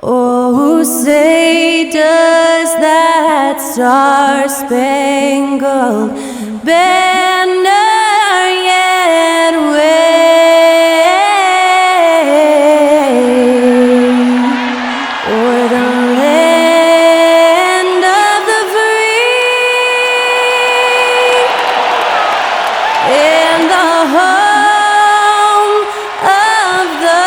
Oh, say does that star-spangled banner yet wave o'er the land of the free and the home of the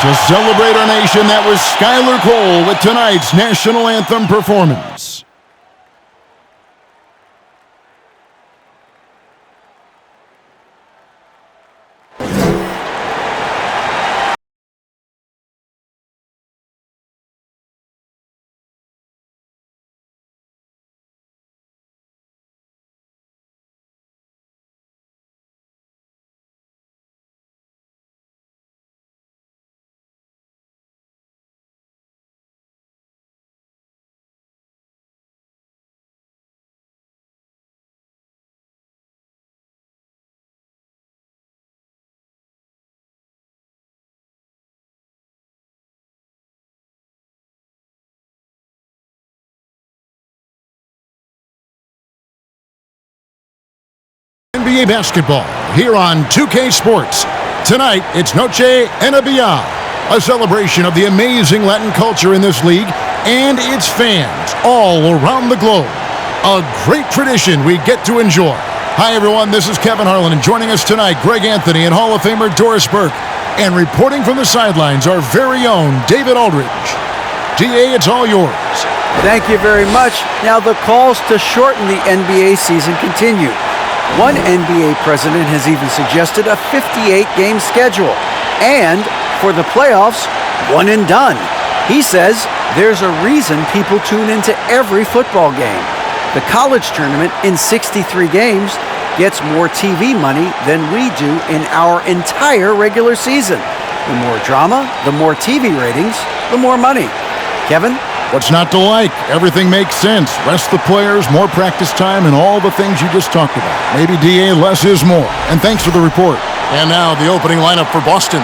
To celebrate our nation, that was Skylar Cole with tonight's national anthem performance. NBA basketball here on 2K Sports. Tonight, it's Noche Enabia, a celebration of the amazing Latin culture in this league and its fans all around the globe. A great tradition we get to enjoy. Hi, everyone. This is Kevin Harlan, and joining us tonight, Greg Anthony and Hall of Famer Doris Burke. And reporting from the sidelines, our very own David Aldridge. DA, it's all yours. Thank you very much. Now, the calls to shorten the NBA season continue. One NBA president has even suggested a 58-game schedule. And for the playoffs, one and done. He says there's a reason people tune into every football game. The college tournament in 63 games gets more TV money than we do in our entire regular season. The more drama, the more TV ratings, the more money. Kevin? What's not to like? Everything makes sense. Rest the players, more practice time, and all the things you just talked about. Maybe, DA, less is more. And thanks for the report. And now the opening lineup for Boston.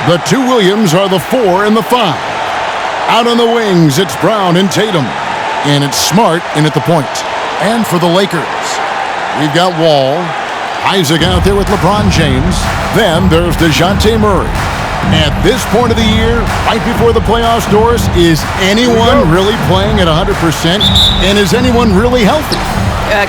The two Williams are the 4 and the 5. Out on the wings, it's Brown and Tatum. And it's Smart in at the point. And for the Lakers, we've got Wall, Isaac out there with LeBron James. Then there's DeJounte Murray. At this point of the year, right before the playoffs, Doris, is anyone really playing at 100%? And is anyone really healthy?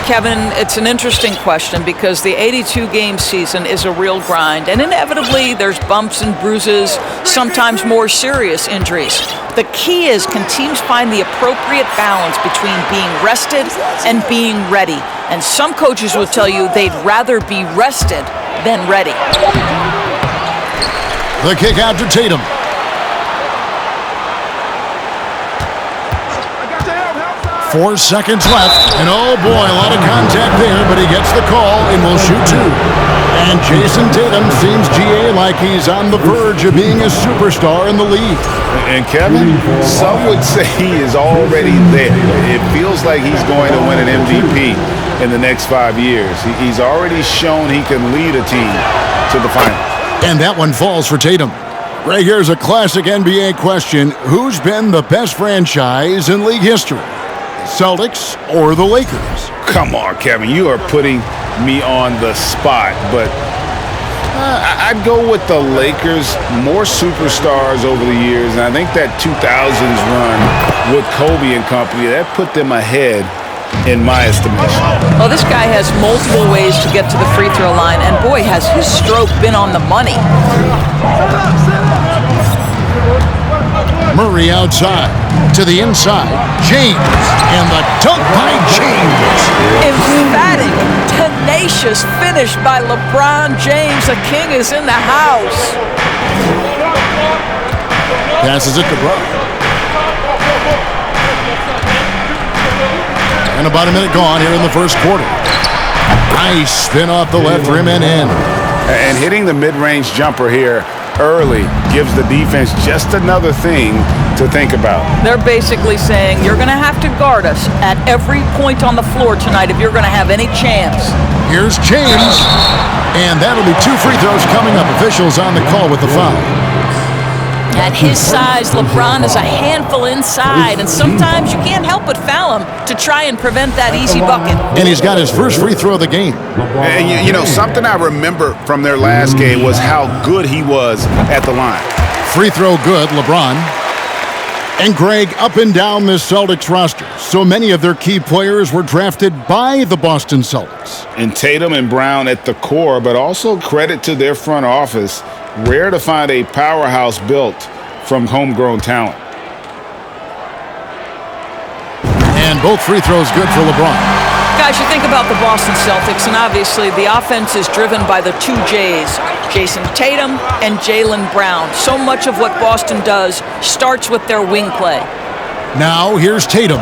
Kevin, it's an interesting question because the 82-game season is a real grind. And inevitably, there's bumps and bruises, sometimes more serious injuries. The key is, can teams find the appropriate balance between being rested and being ready? And some coaches will tell you they'd rather be rested than ready. The kick out to Tatum. 4 seconds left, and oh boy, a lot of contact there, but he gets the call and will shoot 2. And Jason Tatum seems, GA, like he's on the verge of being a superstar in the league. And Kevin, some would say he is already there. It feels like he's going to win an MVP in the next 5 years. He's already shown he can lead a team to the finals. And that one falls for Tatum. Right here's a classic NBA question. Who's been the best franchise in league history? Celtics or the Lakers? Come on, Kevin. You are putting me on the spot. But I'd go with the Lakers. More superstars over the years. And I think that 2000s run with Kobe and company, that put them ahead in my estimation. Well, this guy has multiple ways to get to the free throw line, and boy, has his stroke been on the money. Murray outside, to the inside, James, and the dunk by James. Emphatic, tenacious finish by LeBron James. The king is in the house. Passes it to Brown. And about a minute gone here in the first quarter. Nice spin off the left rim and in. And hitting the mid-range jumper here early gives the defense just another thing to think about. They're basically saying, you're going to have to guard us at every point on the floor tonight if you're going to have any chance. Here's James. And that'll be 2 free throws coming up. Officials on the call with the foul. At his size, LeBron is a handful inside, and sometimes you can't help but foul him to try and prevent that easy bucket. And he's got his first free throw of the game. And you know, something I remember from their last game was how good he was at the line. Free throw good, LeBron. And Greg, up and down this Celtics roster, so many of their key players were drafted by the Boston Celtics. And Tatum and Brown at the core, but also credit to their front office. Rare to find a powerhouse built from homegrown talent. And both free throws good for LeBron. Guys, you think about the Boston Celtics, and obviously the offense is driven by the 2 J's, Jason Tatum and Jaylen Brown. So much of what Boston does starts with their wing play. Now, here's Tatum.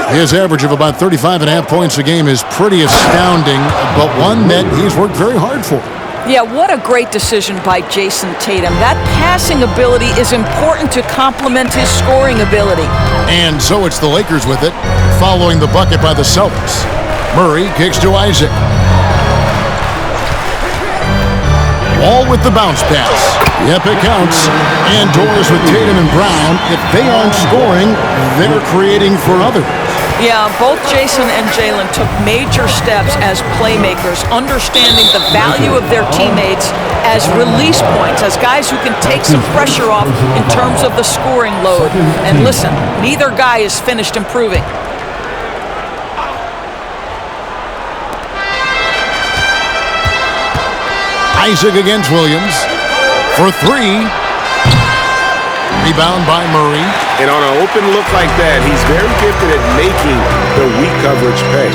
His average of about 35.5 points a game is pretty astounding, but one that he's worked very hard for. Yeah, what a great decision by Jason Tatum. That passing ability is important to complement his scoring ability. And so it's the Lakers with it, following the bucket by the Celtics. Murray kicks to Isaac. Wall with the bounce pass. Yep, it counts. And doors with Tatum and Brown. If they aren't scoring, they're creating for others. Yeah, both Jason and Jaylen took major steps as playmakers, understanding the value of their teammates as release points, as guys who can take some pressure off in terms of the scoring load. And listen, neither guy is finished improving. Isaac against Williams for 3. Rebound by Murray. And on an open look like that, he's very gifted at making the weak coverage pay.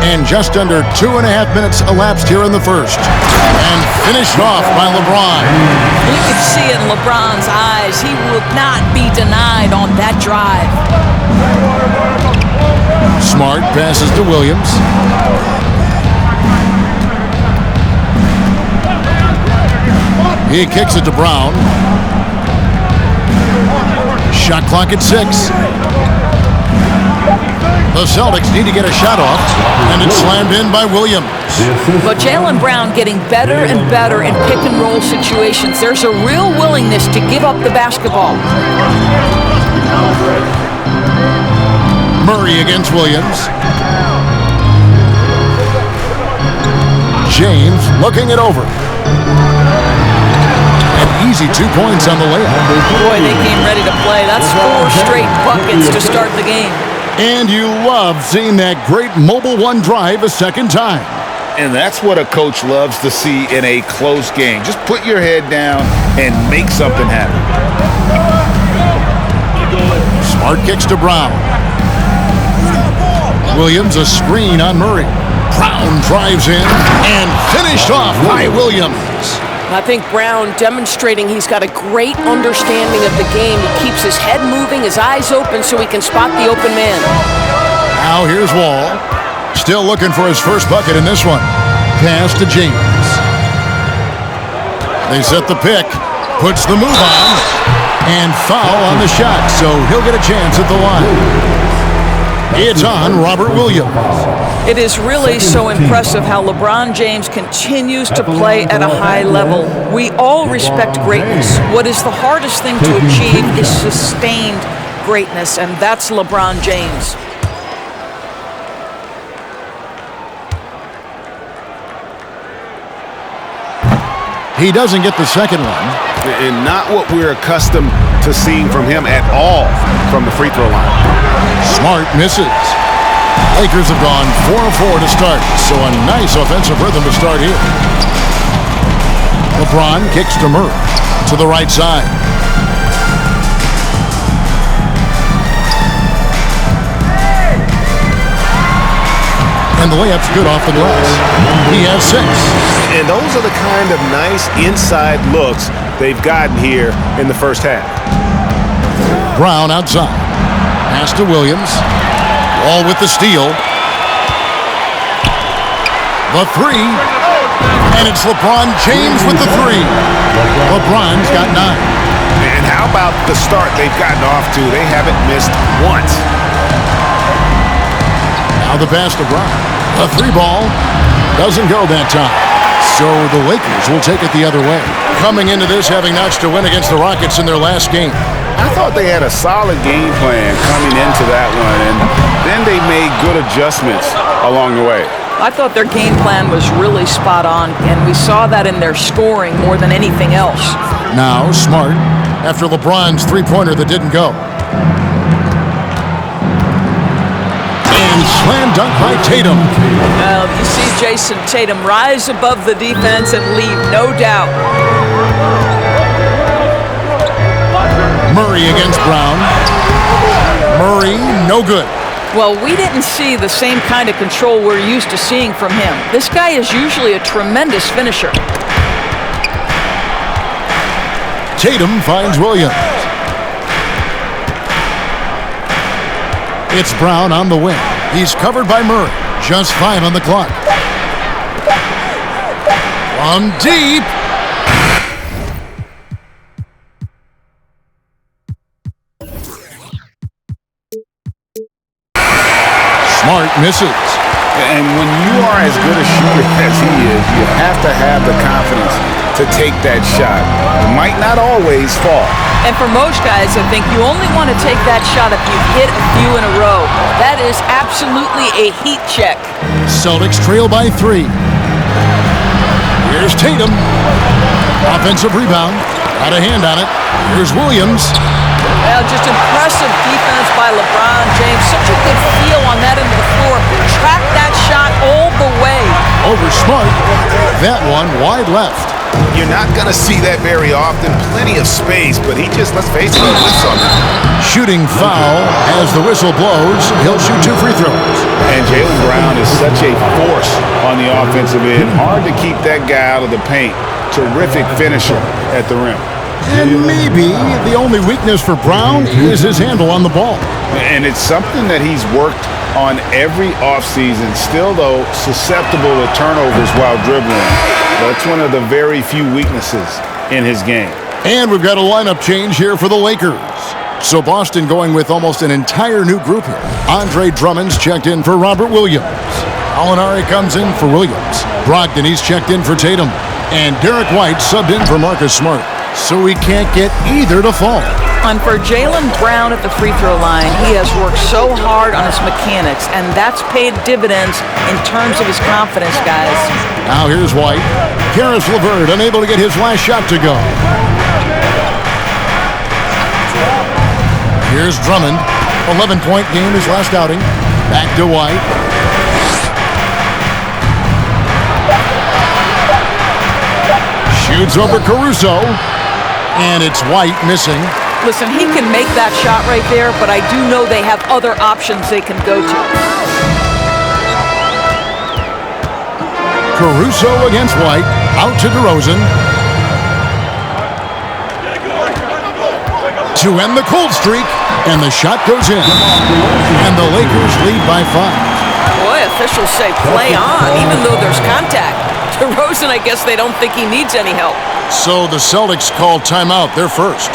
And just under 2.5 minutes elapsed here in the first. And finished off by LeBron. You could see in LeBron's eyes, he would not be denied on that drive. Smart passes to Williams. He kicks it to Brown. Shot clock at 6. The Celtics need to get a shot off, and it's slammed in by Williams. But Jaylen Brown getting better and better in pick-and-roll situations. There's a real willingness to give up the basketball. Murray against Williams. James looking it over. An easy 2 points on the layup. Boy, they came ready to play. That's 4 straight buckets to start the game. And you love seeing that great mobile one drive a second time. And that's what a coach loves to see in a close game. Just put your head down and make something happen. Smart kicks to Brown. Williams a screen on Murray. Brown drives in and finished off by Williams. I think Brown demonstrating he's got a great understanding of the game. He keeps his head moving, his eyes open so he can spot the open man. Now here's Wall. Still looking for his first bucket in this one. Pass to James. They set the pick. Puts the move on. And foul on the shot, so he'll get a chance at the line. It's on Robert Williams. It is really so impressive how LeBron James continues to play at a high level. We all respect greatness. What is the hardest thing to achieve is sustained greatness, and that's LeBron James. He doesn't get the second one. And not what we're accustomed to seeing from him at all from the free throw line. Smart misses. Lakers have gone 4-4 to start, so a nice offensive rhythm to start here. LeBron kicks to Murray to the right side. And the layup's good off the glass. He has 6. And those are the kind of nice inside looks they've gotten here in the first half. Brown outside. Pass to Williams. Wall with the steal. The 3. And it's LeBron James with the 3. LeBron's got 9. And how about the start they've gotten off to? They haven't missed once. Now the pass to Brown. A three ball doesn't go that time. So the Lakers will take it the other way. Coming into this having notched a win against the Rockets in their last game. I thought they had a solid game plan coming into that one, and then they made good adjustments along the way. I thought their game plan was really spot on, and we saw that in their scoring more than anything else. Now Smart after LeBron's three-pointer that didn't go. And slam dunk by Tatum. Well, you see Jason Tatum rise above the defense and leave, no doubt. Murray against Brown. Murray, no good. Well, we didn't see the same kind of control we're used to seeing from him. This guy is usually a tremendous finisher. Tatum finds Williams. It's Brown on the wing. He's covered by Murray. Just 5 on the clock. From deep. Smart misses. And when you are as good a shooter as he is, you have to have the confidence to take that shot. It might not always fall. And for most guys, I think you only want to take that shot if you've hit a few in a row. That is absolutely a heat check. Celtics trail by 3. Here's Tatum. Offensive rebound. Got a hand on it. Here's Williams. Well, just impressive defense by LeBron James. Such a good feel on that end of the floor. Track that shot all the way. Over Smart. That one wide left. You're not going to see that very often. Plenty of space, but he just, let's face it, he wins on it. Shooting foul as the whistle blows. He'll shoot 2 free throws. And Jaylen Brown is such a force on the offensive end. Hard to keep that guy out of the paint. Terrific finisher at the rim. And maybe the only weakness for Brown is his handle on the ball. And it's something that he's worked on every offseason. Still, though, susceptible to turnovers while dribbling. That's one of the very few weaknesses in his game. And we've got a lineup change here for the Lakers. So Boston going with almost an entire new group here. Andre Drummond's checked in for Robert Williams. Alinari comes in for Williams. Brogdon, he's checked in for Tatum. And Derek White subbed in for Marcus Smart. So we can't get either to fall. And for Jaylen Brown at the free throw line, he has worked so hard on his mechanics, and that's paid dividends in terms of his confidence, guys. Now here's White. Karis LeVert unable to get his last shot to go. Here's Drummond. 11-point game his last outing. Back to White. Shoots over Caruso. And it's White missing. Listen, he can make that shot right there, but I do know they have other options they can go to. Caruso against White. Out to DeRozan. To end the cold streak. And the shot goes in. And the Lakers lead by 5. Boy, officials say play on, even though there's contact. DeRozan, I guess they don't think he needs any help. So the Celtics call timeout. They're first.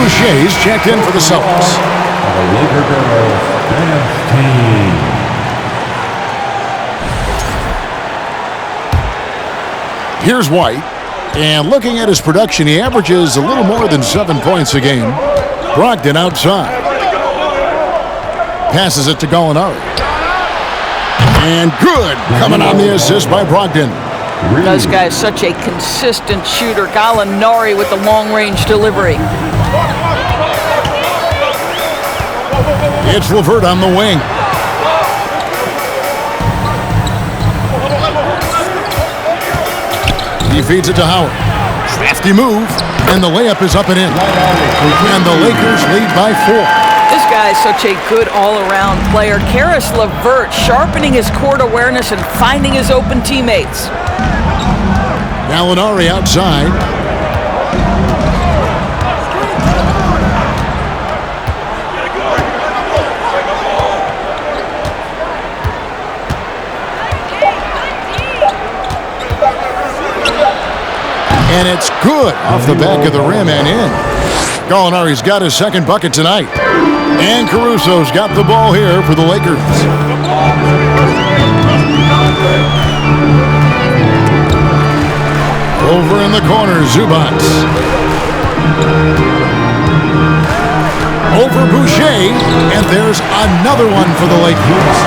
Boucher's checked in for the Celtics. The Laker girls dance team. Here's White. And looking at his production, he averages a little more than 7 points a game. Brogdon outside. Passes it to Gallinari. And good. Coming on the assist by Brogdon. This guy is such a consistent shooter. Gallinari with the long-range delivery. It's LeVert on the wing. He feeds it to Howard. Crafty move. And the layup is up and in. And the Lakers lead by 4. This guy is such a good all-around player. Karis LeVert sharpening his court awareness and finding his open teammates. Gallinari outside. And it's good off the back of the rim and in. Gallinari's got his second bucket tonight. And Caruso's got the ball here for the Lakers. Over in the corner, Zubac. Over Boucher, and there's another one for the Lakers.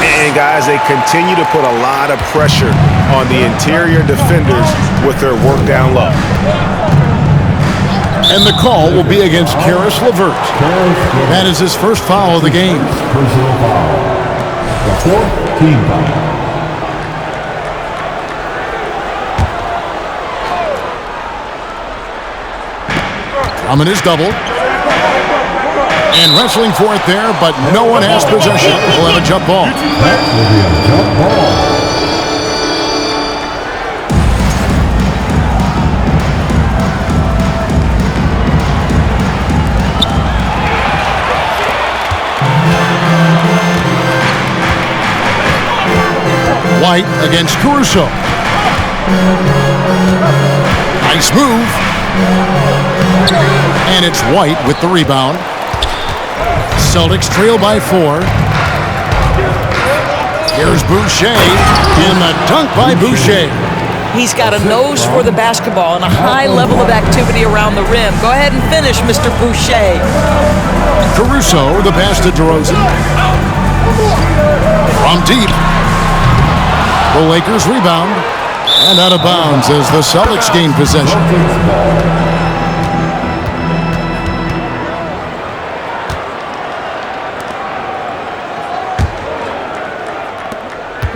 And guys, they continue to put a lot of pressure on the interior defenders with their work down low. And the call will be against Karis LeVert. That is his first foul of the game. Personal foul. The fourth team foul. Drummond is double. And wrestling for it there, but no one has possession. We'll have a jump ball. That will be a jump ball. White against Caruso. Nice move. And it's White with the rebound. Celtics trail by 4. Here's Boucher. And the dunk by Boucher. He's got a nose for the basketball and a high level of activity around the rim. Go ahead and finish, Mr. Boucher. Caruso, the pass to DeRozan. From deep. The Lakers rebound, and out of bounds as the Celtics gain possession.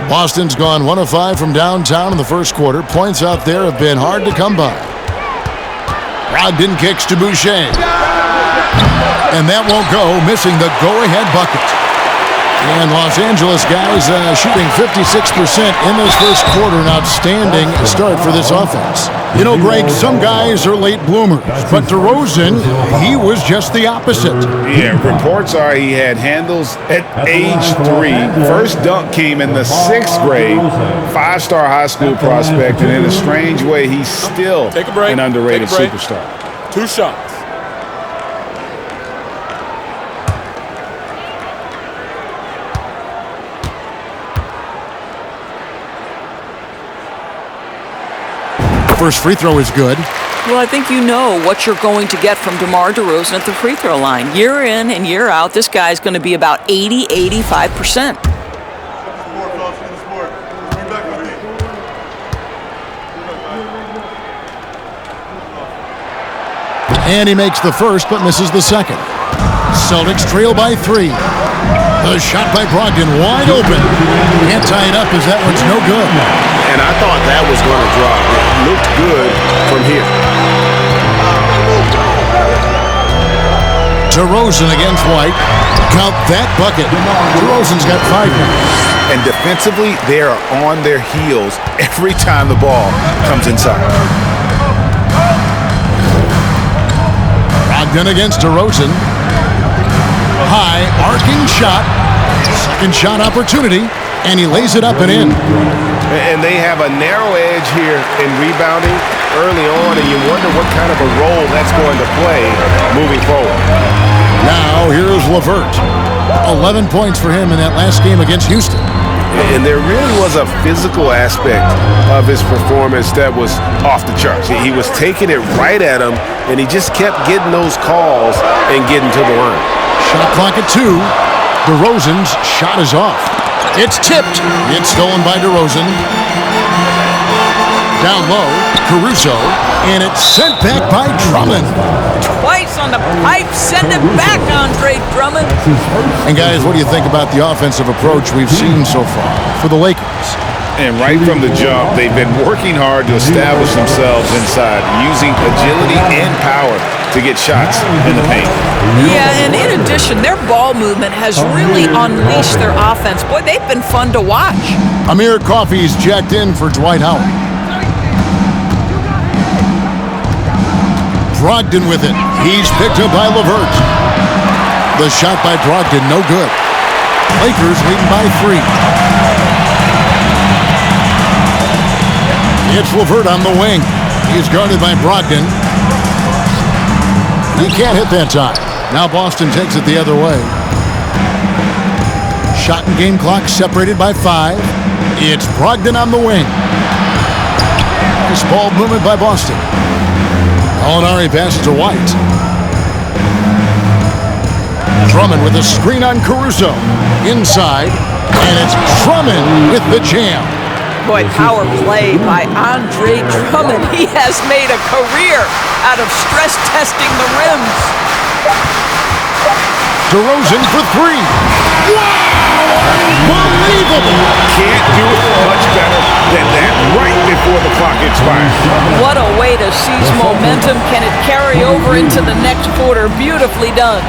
Boston's gone 1 of 5 from downtown in the first quarter. Points out there have been hard to come by. Brogdon kicks to Boucher. And that won't go, missing the go-ahead bucket. And Los Angeles guys shooting 56% in this first quarter. An outstanding start for this offense. You know, Greg, some guys are late bloomers, but DeRozan, he was just the opposite. Yeah, reports are he had handles at age 3. First dunk came in the 6th grade. 5-star high school prospect, and in a strange way, he's still an underrated superstar. 2 shots. First free throw is good. Well, I think you know what you're going to get from DeMar DeRozan at the free throw line. Year in and year out, this guy's going to be about 80-85%. And he makes the first, but misses the second. Celtics trail by 3. The shot by Brogdon, wide open. Can't tie it up as that one's no good. And I thought that was going to drop. It looked good from here. DeRozan against White. Count that bucket. DeRozan's got 5 now. And defensively, they are on their heels every time the ball comes inside. Brogdon against DeRozan. High, arcing shot. Second shot opportunity. And he lays it up and in. And they have a narrow edge here in rebounding early on, and you wonder what kind of a role that's going to play moving forward. Now, here's LeVert. 11 points for him in that last game against Houston. And there really was a physical aspect of his performance that was off the charts. He was taking it right at him, and he just kept getting those calls and getting to the line. Shot clock at 2. DeRozan's shot is off. It's tipped. It's stolen by DeRozan. Down low, Caruso, and it's sent back by Drummond. Twice on the pipe, send it back, Andre Drummond. And guys, what do you think about the offensive approach we've seen so far for the Lakers? And right from the jump, they've been working hard to establish themselves inside, using agility and power to get shots in the paint. Yeah, and in addition, their ball movement has really unleashed their offense. Boy, they've been fun to watch. Amir Coffey's jacked in for Dwight Howard. Brogdon with it. He's picked up by LeVert. The shot by Brogdon, no good. Lakers leading by 3. It's LeVert on the wing. He's guarded by Brogdon. He can't hit that time. Now Boston takes it the other way. Shot and game clock separated by 5. It's Brogdon on the wing. Nice ball movement by Boston. Molinari passes to White. Drummond with a screen on Caruso. Inside, and it's Drummond with the jam. Boy, power play by Andre Drummond. He has made a career out of stress testing the rims. DeRozan for 3. Wow! Unbelievable! Can't do it much better than that right before the clock expires. What a way to seize momentum. Can it carry over into the next quarter? Beautifully done.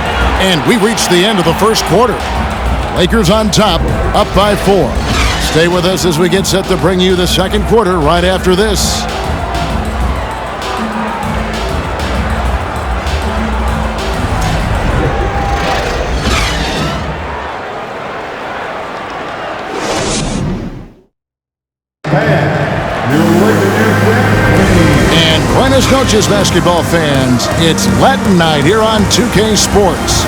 And we reached the end of the first quarter. Lakers on top, up by 4. Stay with us as we get set to bring you the second quarter right after this. And buenas noches, basketball fans. It's Latin night here on 2K Sports.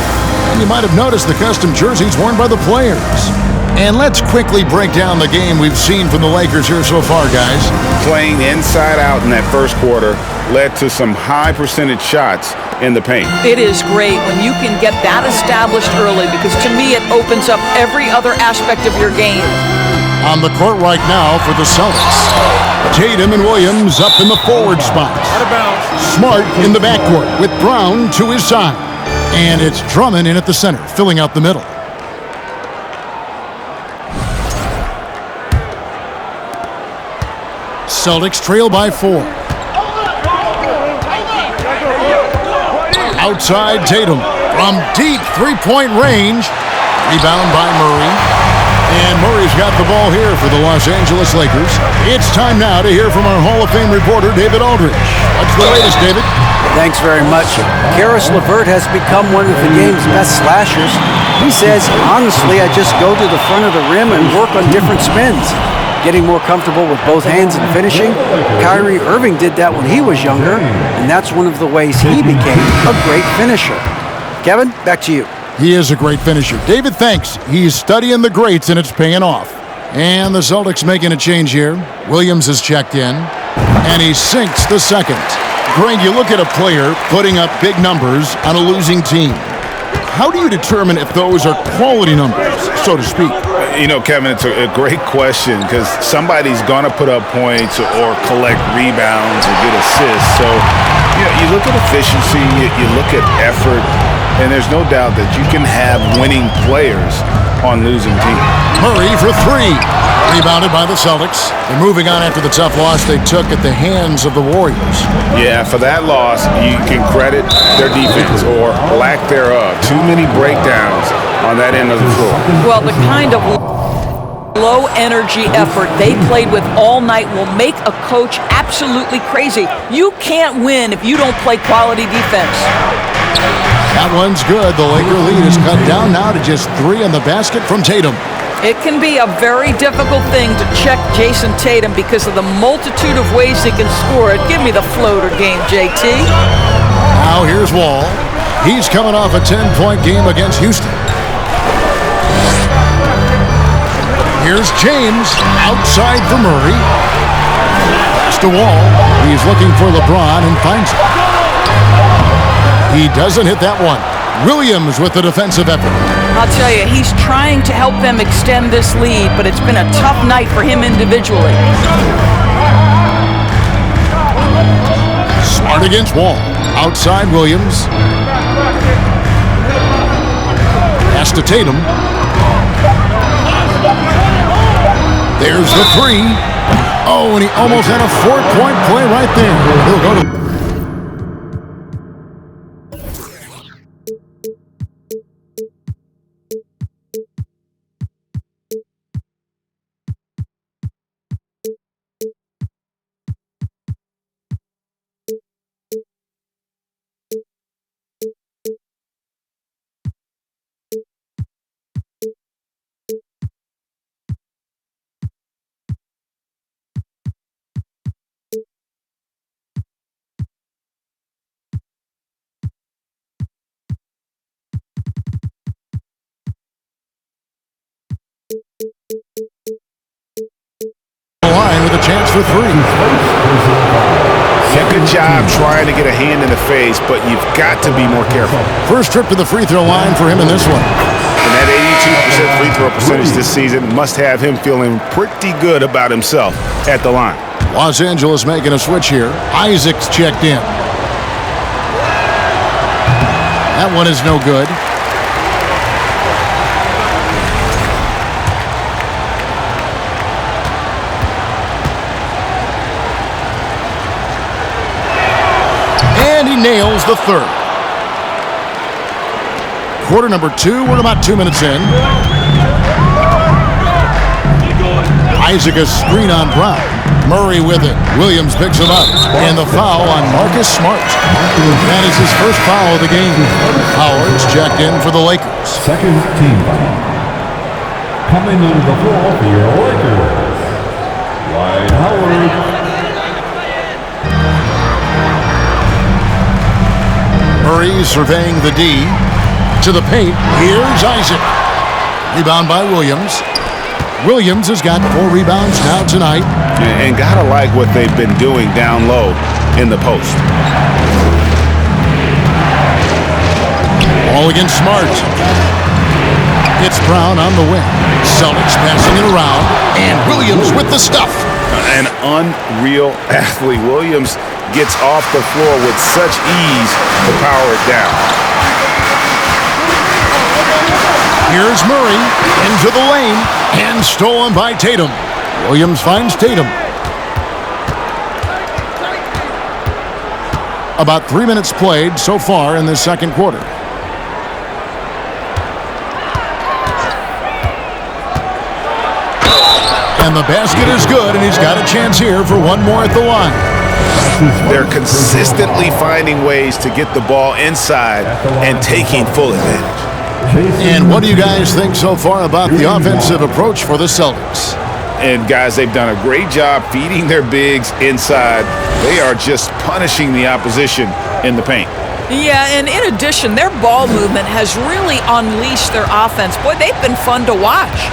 And you might have noticed the custom jerseys worn by the players. And let's quickly break down the game we've seen from the Lakers here so far, guys. Playing inside out in that first quarter led to some high percentage shots in the paint. It is great when you can get that established early, because to me it opens up every other aspect of your game. On the court right now for the Celtics. Tatum and Williams up in the forward spots. Smart in the backcourt with Brown to his side. And it's Drummond in at the center, filling out the middle. Celtics trail by 4. Outside Tatum from deep three-point range. Rebound by Murray. And Murray's got the ball here for the Los Angeles Lakers. It's time now to hear from our Hall of Fame reporter, David Aldridge. What's the latest, David? Thanks very much. Karis LeVert has become one of the game's best slashers. He says, honestly, I just go to the front of the rim and work on different spins. Getting more comfortable with both hands and finishing. Kyrie Irving did that when he was younger, and that's one of the ways he became a great finisher. Kevin, back to you. He is a great finisher. David, thanks. He's studying the greats, and it's paying off. And the Celtics making a change here. Williams is checked in, and he sinks the second. Greg, you look at a player putting up big numbers on a losing team. How do you determine if those are quality numbers, so to speak? You know, Kevin, it's a great question, because somebody's going to put up points or collect rebounds or get assists. So, you know, you look at efficiency, you look at effort, and there's no doubt that you can have winning players on losing teams. Murray for 3. Rebounded by the Celtics. They're moving on after the tough loss they took at the hands of the Warriors. Yeah, for that loss, you can credit their defense or lack thereof. Too many breakdowns on that end of the floor. Well, the kind of low-energy effort they played with all night will make a coach absolutely crazy. You can't win if you don't play quality defense. That one's good. The Laker lead is cut down now to just 3 on the basket from Tatum. It can be a very difficult thing to check Jason Tatum because of the multitude of ways he can score it. Give me the floater game, JT. Now here's Wall. He's coming off a 10-point game against Houston. Here's James, outside for Murray. Pass to Wall. He's looking for LeBron and finds it. He doesn't hit that one. Williams with the defensive effort. I'll tell you, he's trying to help them extend this lead, but it's been a tough night for him individually. Smart against Wall. Outside Williams. Pass to Tatum. There's the three. Oh, and he almost had a 4-point play right there. He'll go to... line with a chance for three. Yeah, good job trying to get a hand in the face, but you've got to be more careful. First trip to the free throw line for him in this one. And that 82% free throw percentage this season must have him feeling pretty good about himself at the line. Los Angeles making a switch here. Isaac's checked in. That one is no good. And he nails the third. Quarter number 2, we're about 2 minutes in. Isaac a screen on Brown. Murray with it. Williams picks him up. And the foul on Marcus Smart. That is his first foul of the game. Howard's checked in for the Lakers. Second team foul. Coming into the floor for your Lakers. Dwight Howard. Murray surveying the D. To the paint. Here's Isaac. Rebound by Williams. Williams has got 4 rebounds now tonight. And gotta like what they've been doing down low in the post. Ball against Smart. It's Brown on the wing. Celtics passing it around. And Williams with the stuff. An unreal athlete. Williams gets off the floor with such ease to power it down. Here's Murray into the lane and stolen by Tatum. Williams finds Tatum. About 3 minutes played so far in this second quarter. And the basket is good, and he's got a chance here for one more at the line. They're consistently finding ways to get the ball inside and taking full advantage. And what do you guys think so far about the offensive approach for the Celtics? And guys, they've done a great job feeding their bigs inside. They are just punishing the opposition in the paint. Yeah, and in addition, their ball movement has really unleashed their offense. Boy, they've been fun to watch.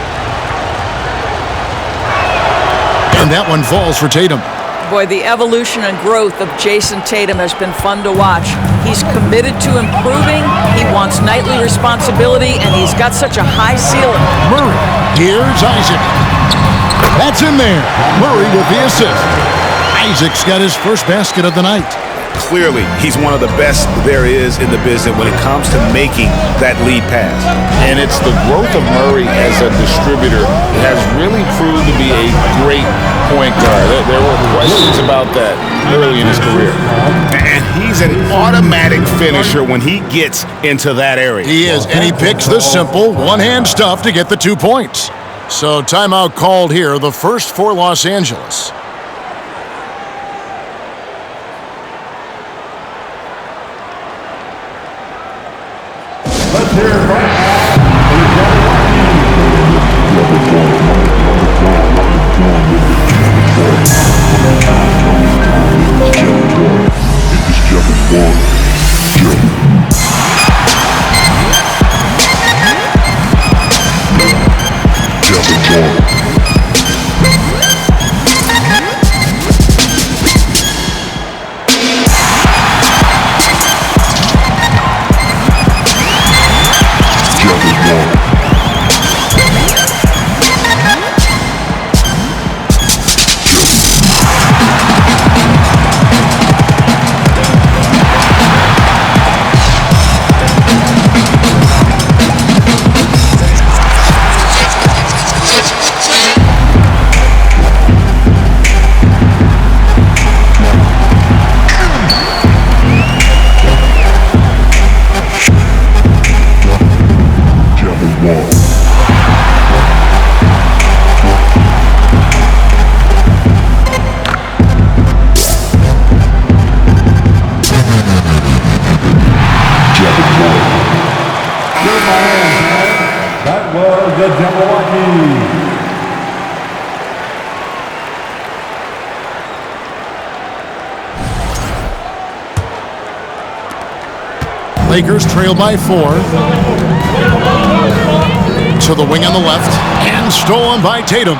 And that one falls for Tatum. Boy, the evolution and growth of Jason Tatum has been fun to watch. He's committed to improving, he wants nightly responsibility, and he's got such a high ceiling. Murray, here's Isaac. That's in there. Murray with the assist. Isaac's got his first basket of the night. Clearly, he's one of the best there is in the business when it comes to making that lead pass. And it's the growth of Murray as a distributor that has really proved to be a great point guard. There were questions about that early in his career. And he's an automatic finisher when he gets into that area. He is, and he picks the simple one-hand stuff to get the 2 points. So timeout called here, the first for Los Angeles. Let's hear it right Jeff and John. Lakers trail by 4. To the wing on the left, and stolen by Tatum.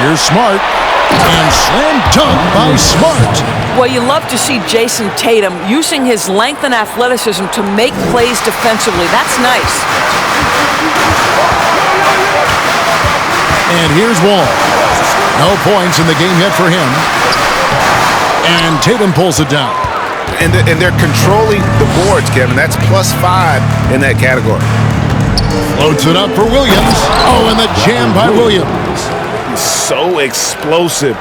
Here's Smart, and slam dunk by Smart. Well, you love to see Jason Tatum using his length and athleticism to make plays defensively. That's nice. And here's Wall. No points in the game yet for him. And Tatum pulls it down. And they're controlling the boards, Kevin. That's +5 in that category. Floats it up for Williams. Oh, and the jam by Williams. So explosive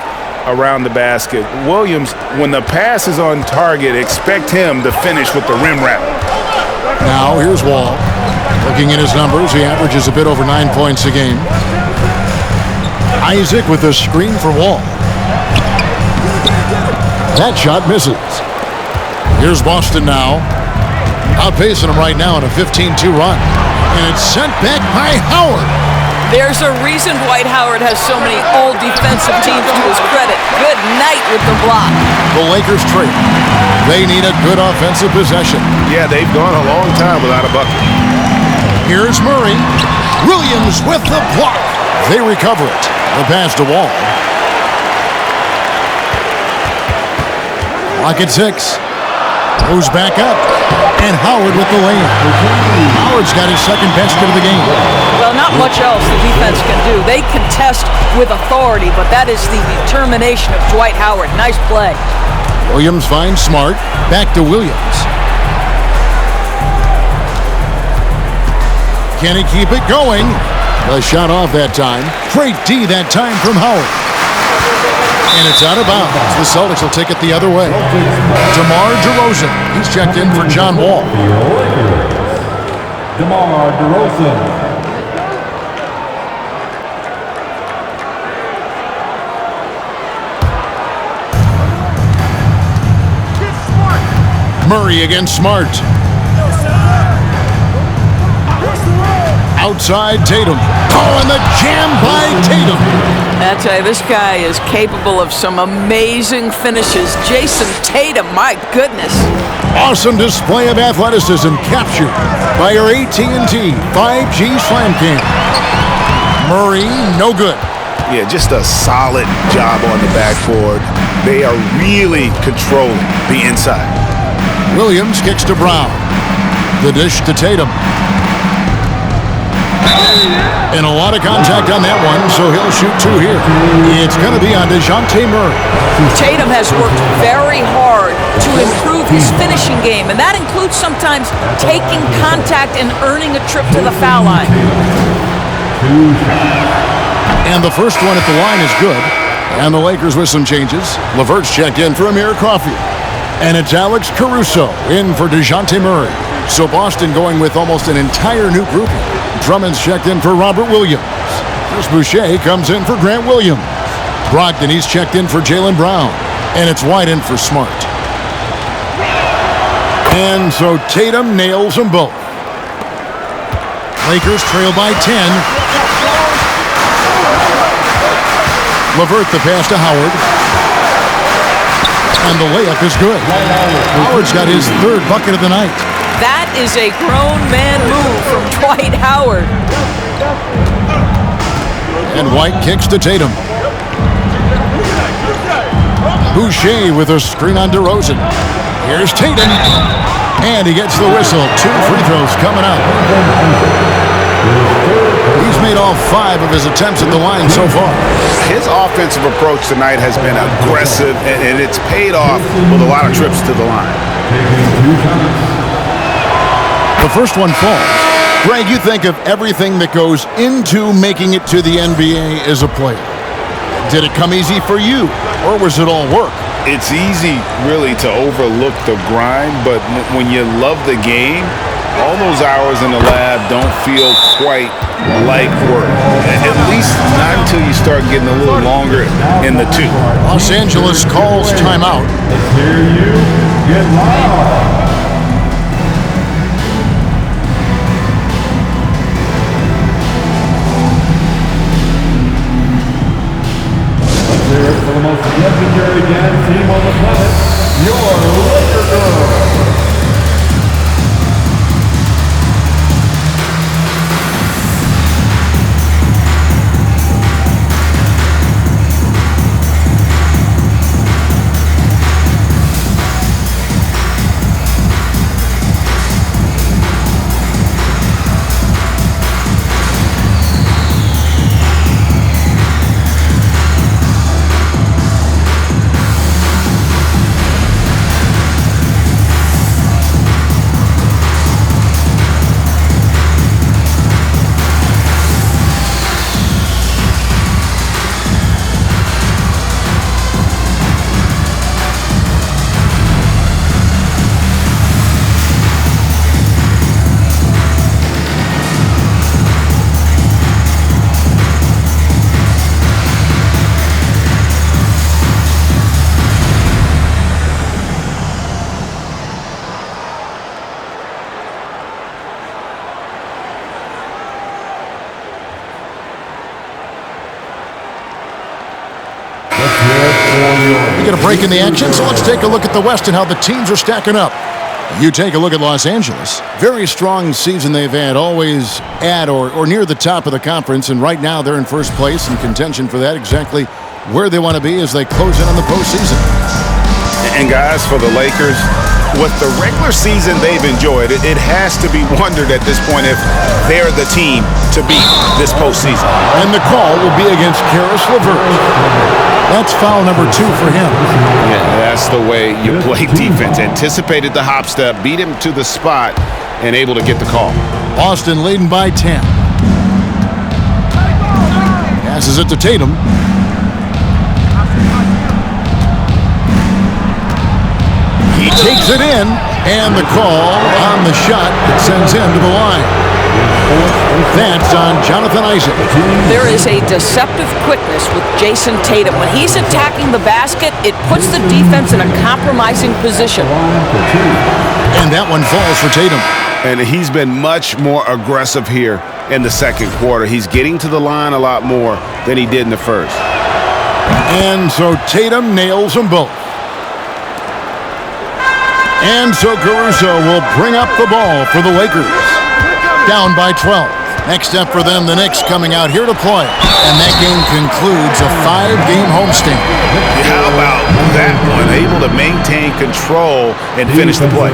around the basket. Williams, when the pass is on target, expect him to finish with the rim wrap. Now, here's Wall. Looking at his numbers, he averages a bit over 9 points a game. Isaac with a screen for Wall. That shot misses. Here's Boston now. Outpacing him right now in a 15-2 run. And it's sent back by Howard. There's a reason Dwight Howard has so many all-defensive teams to his credit. Good night with the block. The Lakers trade. They need a good offensive possession. Yeah, they've gone a long time without a bucket. Here's Murray. Williams with the block. They recover it. The pass to Wall. Clock at 6. Goes back up. And Howard with the layup. Howard's got his second best of the game. Well, not much else the defense can do. They contest with authority, but that is the determination of Dwight Howard. Nice play. Williams finds Smart. Back to Williams. Can he keep it going? A shot off that time. Great D that time from Howard. And it's out of bounds. The Celtics will take it the other way. DeMar DeRozan. He's checked in for John Wall. DeMar DeRozan. Murray against Smart. Outside Tatum. Oh, and the jam by Tatum. I tell you, this guy is capable of some amazing finishes. Jason Tatum, my goodness. Awesome display of athleticism captured by our AT&T 5G Slam Cam. Murray, no good. Yeah, just a solid job on the backboard. They are really controlling the inside. Williams kicks to Brown. The dish to Tatum. And a lot of contact on that one, so he'll shoot 2 here. It's going to be on DeJounte Murray. Tatum has worked very hard to improve his finishing game, and that includes sometimes taking contact and earning a trip to the foul line. And the first one at the line is good. And the Lakers with some changes. LeVert's checked in for Amir Coffey. And it's Alex Caruso in for DeJounte Murray. So Boston going with almost an entire new grouping. Drummond's checked in for Robert Williams. Chris Boucher comes in for Grant Williams. Brogdon, he's checked in for Jaylen Brown. And it's White in for Smart. And so Tatum nails them both. Lakers trail by 10. LeVert the pass to Howard. And the layup is good. Howard's got his 3rd bucket of the night. That is a grown man move from Dwight Howard. And White kicks to Tatum. Boucher with a screen on DeRozan. Here's Tatum. And he gets the whistle. 2 free throws coming up. He's made all 5 of his attempts at the line so far. His offensive approach tonight has been aggressive, and it's paid off with a lot of trips to the line. The first one falls. Greg, you think of everything that goes into making it to the NBA as a player. Did it come easy for you, or was it all work? It's easy, really, to overlook the grind, but when you love the game, all those hours in the lab don't feel quite like work. At least not until you start getting a little longer in the tooth. Los Angeles calls timeout. Let's hear you get loud. Let's hear it for the most legendary dance team on the planet, your Laker Girls. We get a break in the action, so let's take a look at the West and how the teams are stacking up. You take a look at Los Angeles. Very strong season they've had, always at or near the top of the conference, and right now they're in first place in contention for that, exactly where they want to be as they close in on the postseason. And guys, for the Lakers, with the regular season they've enjoyed, it has to be wondered at this point if they're the team to beat this postseason. And the call will be against Karis LeVert. That's foul number 2 for him. Yeah, that's the way you play defense. Anticipated the hop step, beat him to the spot, and able to get the call. Boston leading by 10. Passes it to Tatum. He takes it in, and the call on the shot that sends him to the line. That's on Jonathan Isaac. There is a deceptive quickness with Jason Tatum. When he's attacking the basket, it puts the defense in a compromising position. And that one falls for Tatum. And he's been much more aggressive here in the second quarter. He's getting to the line a lot more than he did in the first. And so Tatum nails them both. And so Caruso will bring up the ball for the Lakers. Down by 12. Next up for them, the Knicks coming out here to play. And that game concludes a 5-game homestand. How about that one? Able to maintain control and finish the play.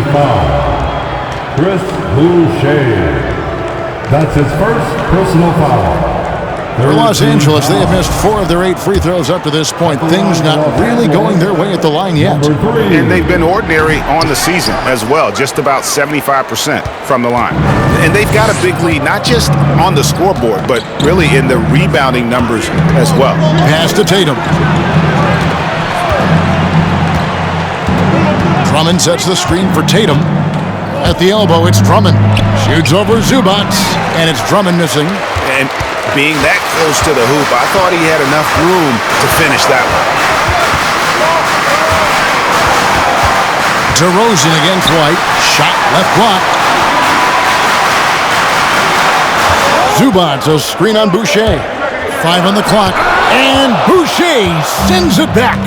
Chris Boucher. That's his first personal foul. For Los Angeles, they have missed 4 of their 8 free throws up to this point. Things not really going their way at the line yet. And they've been ordinary on the season as well, just about 75% from the line. And they've got a big lead, not just on the scoreboard, but really in the rebounding numbers as well. Pass to Tatum. Drummond sets the screen for Tatum. At the elbow, it's Drummond. Shoots over Zubac, and it's Drummond missing. And being that close to the hoop, I thought he had enough room to finish that one. DeRozan against White. Shot left block. Zubac, a screen on Boucher. 5 on the clock. And Boucher sends it back.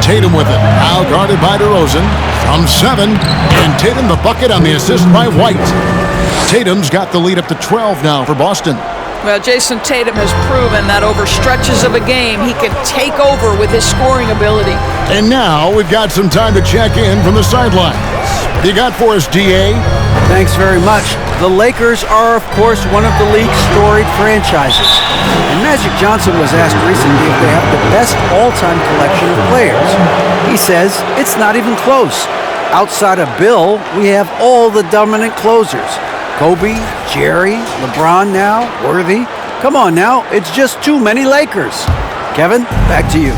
Tatum with it. Now guarded by DeRozan. From 7. And Tatum the bucket on the assist by White. Tatum's got the lead up to 12 now for Boston. Well, Jason Tatum has proven that over stretches of a game, he can take over with his scoring ability. And now we've got some time to check in from the sidelines. What do you got for us, DA? Thanks very much. The Lakers are, of course, one of the league's storied franchises. And Magic Johnson was asked recently if they have the best all-time collection of players. He says it's not even close. Outside of Bill, we have all the dominant closers. Kobe, Jerry, LeBron now, Worthy. Come on now, it's just too many Lakers. Kevin, back to you.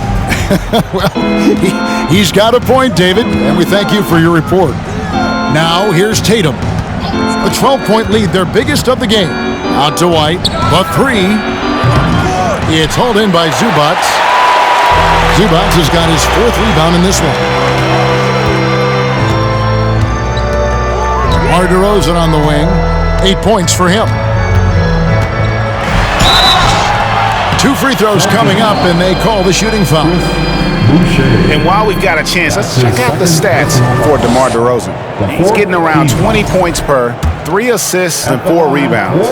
Well, he's got a point, David, and we thank you for your report. Now, here's Tatum. The 12-point lead, their biggest of the game. Out to White, the 3. It's hauled in by Zubac. Zubac has got his 4th rebound in this one. DeRozan on the wing. 8 points for him. 2 free throws coming up, and they call the shooting foul. And while we've got a chance, let's check out the stats for DeMar DeRozan. He's getting around 20 points per, 3 assists, and 4 rebounds.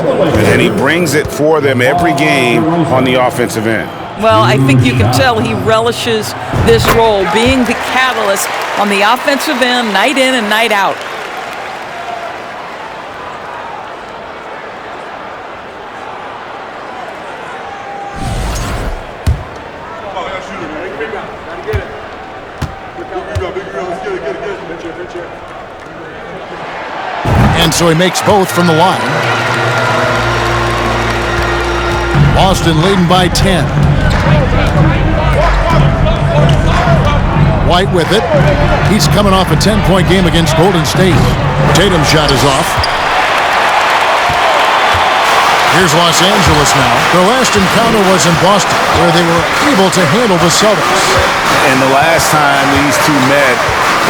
And he brings it for them every game on the offensive end. Well, I think you can tell he relishes this role, being the catalyst on the offensive end, night in and night out. And so he makes both from the line. Boston leading by 10. White with it. He's coming off a 10-point game against Golden State. Tatum's shot is off. Here's Los Angeles now. Their last encounter was in Boston, where they were able to handle the Celtics. And the last time these two met,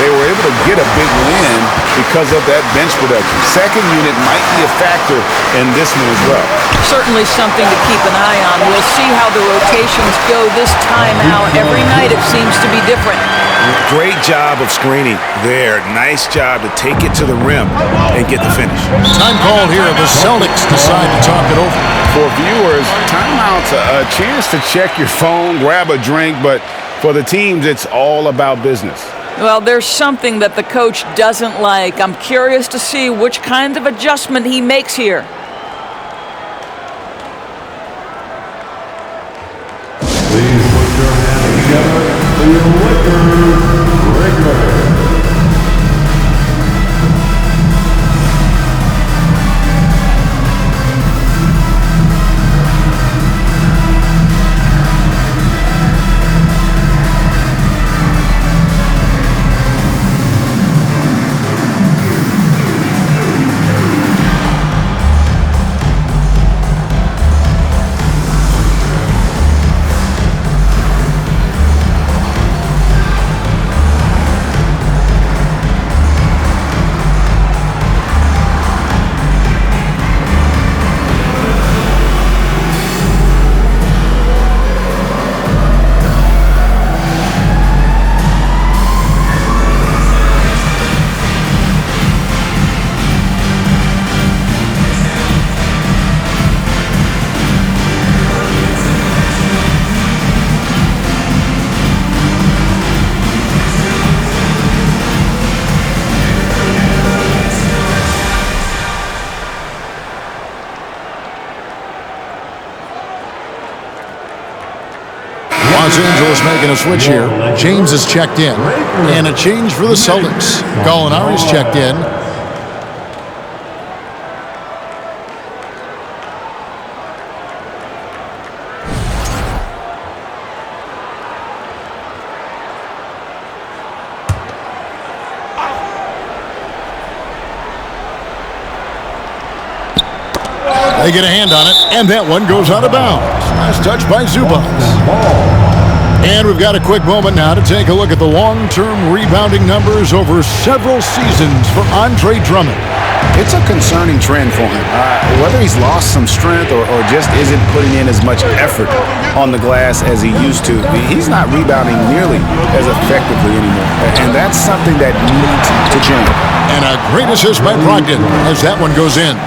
they were able to get a big win because of that bench production. Second unit might be a factor in this one as well. Certainly something to keep an eye on. We'll see how the rotations go this time out. Every night it seems to be different. Great job of screening there. Nice job to take it to the rim and get the finish. Time call here. The Celtics decide to talk it over. For viewers, timeout's a chance to check your phone, grab a drink, but for the teams, it's all about business. Well, there's something that the coach doesn't like. I'm curious to see which kind of adjustment he makes here. Please put your hands together for your Lakers regular. Los Angeles making a switch here. James is checked in. And a change for the Celtics. Gallinari's checked in. They get a hand on it, and that one goes out of bounds. Nice touch by Zubac. And we've got a quick moment now to take a look at the long-term rebounding numbers over several seasons for Andre Drummond. It's a concerning trend for him. Whether he's lost some strength or just isn't putting in as much effort on the glass as he used to, he's not rebounding nearly as effectively anymore. And that's something that needs to change. And a great assist by Brogdon as that one goes in.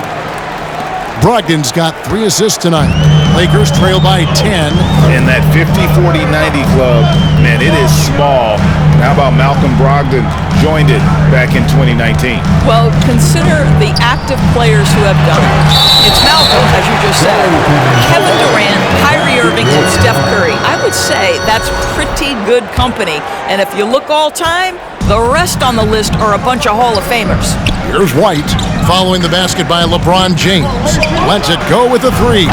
Brogdon's got 3 assists tonight. Lakers trail by 10. In that 50-40-90 club, man, it is small. How about Malcolm Brogdon joined it back in 2019? Well, consider the active players who have done it. It's Malcolm, as you just said, Kevin Durant, Kyrie Irving, and Steph Curry. I would say that's pretty good company. And if you look all time, the rest on the list are a bunch of Hall of Famers. Here's White, following the basket by LeBron James. Lets it go with a 3.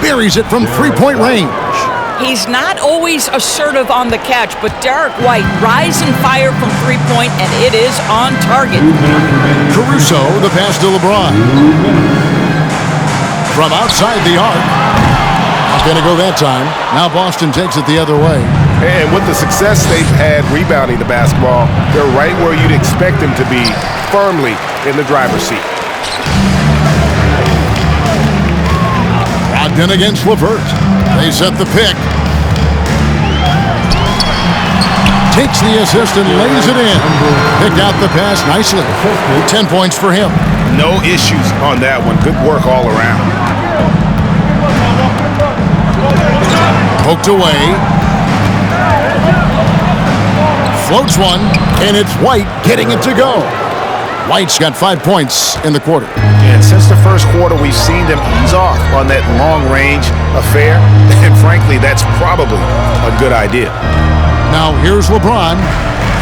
Buries it from three-point range. He's not always assertive on the catch, but Derek White rise and fire from three-point, and it is on target. Caruso, the pass to LeBron. From outside the arc. Not going to go that time. Now Boston takes it the other way. And with the success they've had rebounding the basketball, they're right where you'd expect them to be, firmly in the driver's seat. Brogdon against LeVert. They set the pick. Takes the assist and lays it in. Picked out the pass nicely. 10 points for him. No issues on that one. Good work all around. Poked away. Floats one, and it's White getting it to go. White's got 5 points in the quarter. And since the first quarter, we've seen them ease off on that long-range affair. And frankly, that's probably a good idea. Now here's LeBron.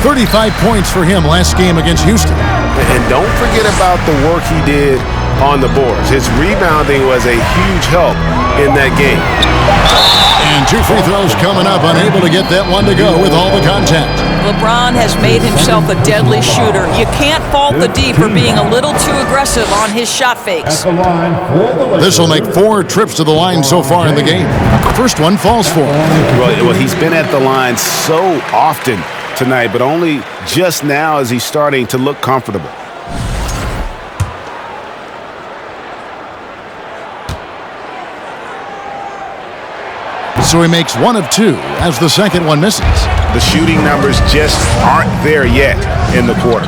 35 points for him last game against Houston. And don't forget about the work he did on the boards. His rebounding was a huge help in that game. And 2 free throws coming up, unable to get that one to go with all the contact. LeBron has made himself a deadly shooter. You can't fault the D for being a little too aggressive on his shot fakes. This will make 4 trips to the line so far in the game. First one falls for him. Well, he's been at the line so often tonight, but only just now is he starting to look comfortable. So he makes 1 of 2 as the second one misses. The shooting numbers just aren't there yet in the quarter.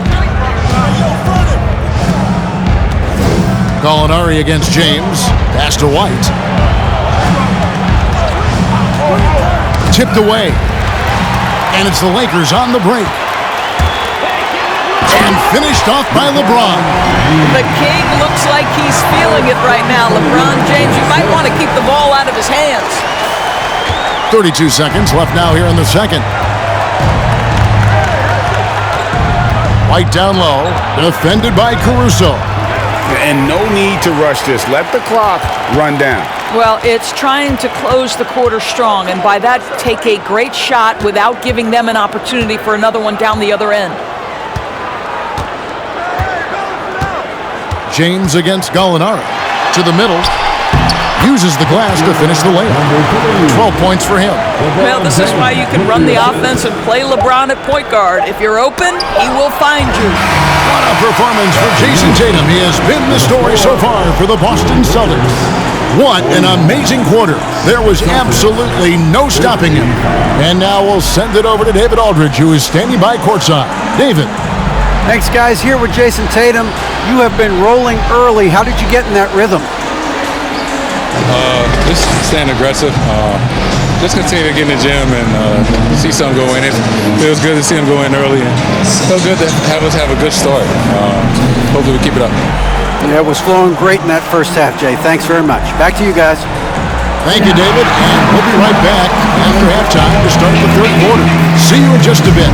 Gallinari against James. Pass to White. Tipped away. And it's the Lakers on the break. And finished off by LeBron. The King looks like he's feeling it right now. LeBron James, you might want to keep the ball out of his hands. 32 seconds left now here in the second. White down low, defended by Caruso. And no need to rush this. Let the clock run down. Well, it's trying to close the quarter strong, and by that, take a great shot without giving them an opportunity for another one down the other end. James against Gallinari. To the middle. Uses the glass to finish the layup. 12 points for him. Well, this is why you can run the offense and play LeBron at point guard. If you're open, he will find you. What a performance for Jason Tatum. He has been the story so far for the Boston Celtics. What an amazing quarter. There was absolutely no stopping him. And now we'll send it over to David Aldridge, who is standing by courtside. David. Thanks, guys. Here with Jason Tatum. You have been rolling early. How did you get in that rhythm? Just staying aggressive. Just continue to get in the gym and see something go in. It feels good to see him go in early. And it feels good to have us have a good start. Hopefully we keep it up. Yeah, it was flowing great in that first half, Jay. Thanks very much. Back to you guys. Thank you, David. And we'll be right back after halftime to start the third quarter. See you in just a bit.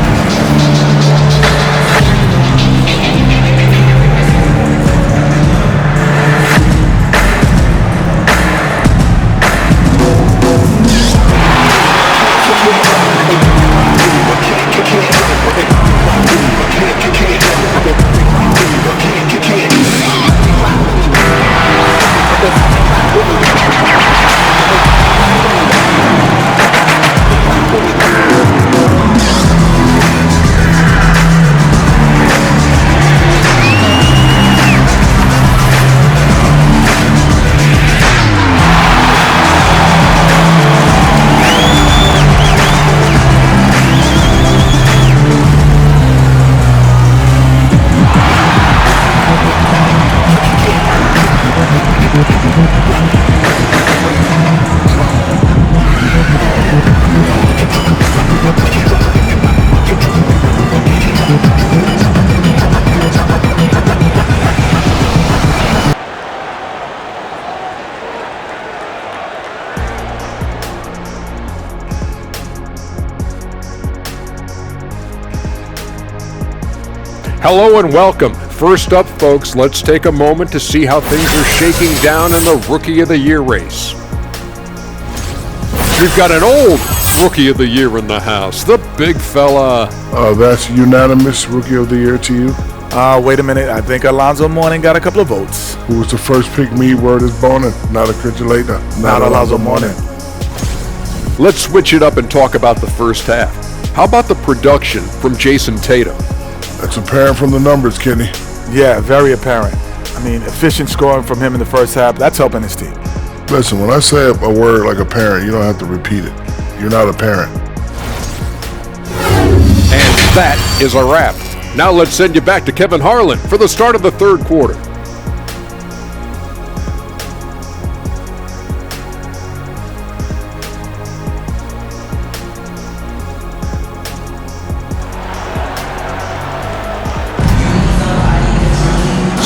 Hello and welcome. First up, folks, let's take a moment to see how things are shaking down in the Rookie of the Year race. We've got an old Rookie of the Year in the house, the big fella. That's unanimous Rookie of the Year to you? Wait a minute. I think Alonzo Mourning got a couple of votes. Who was the first pick me word is boning? Not a Critulator. Not Alonzo Mourning. Let's switch it up and talk about the first half. How about the production from Jason Tatum? That's apparent from the numbers, Kenny. Yeah, very apparent. I mean, efficient scoring from him in the first half, that's helping his team. Listen, when I say a word like apparent, you don't have to repeat it. You're not a parent. And that is a wrap. Now let's send you back to Kevin Harlan for the start of the third quarter.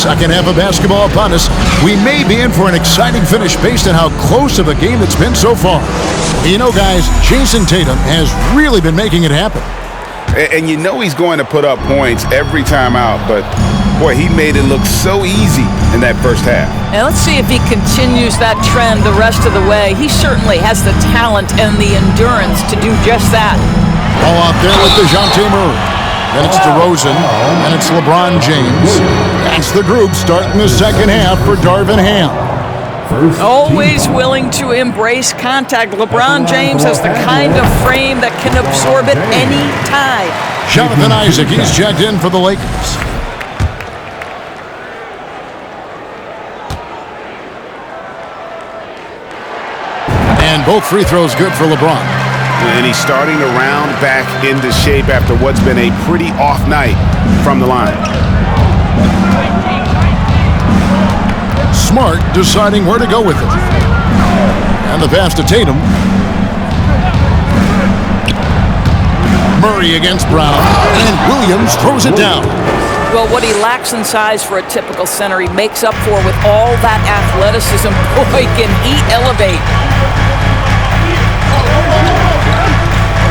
Second half of basketball upon us. We may be in for an exciting finish based on how close of a game it's been so far. You know, guys, Jason Tatum has really been making it happen. And you know he's going to put up points every time out, but boy, he made it look so easy in that first half. And let's see if he continues that trend the rest of the way. He certainly has the talent and the endurance to do just that. Ball out there with DeJounte Murray. Then it's DeRozan, and it's LeBron James. That's the group starting the second half for Darvin Ham. first Always team. willing to embrace contact. LeBron James has the kind of frame that can absorb it any time. Jonathan Isaac, he's checked in for the Lakers. And both free throws good for LeBron. And he's starting to round back into shape after what's been a pretty off night from the line. Smart deciding where to go with it. And the pass to Tatum. Murray against Brown. And Williams throws it down. Well, what he lacks in size for a typical center, he makes up for with all that athleticism. Boy, can he elevate.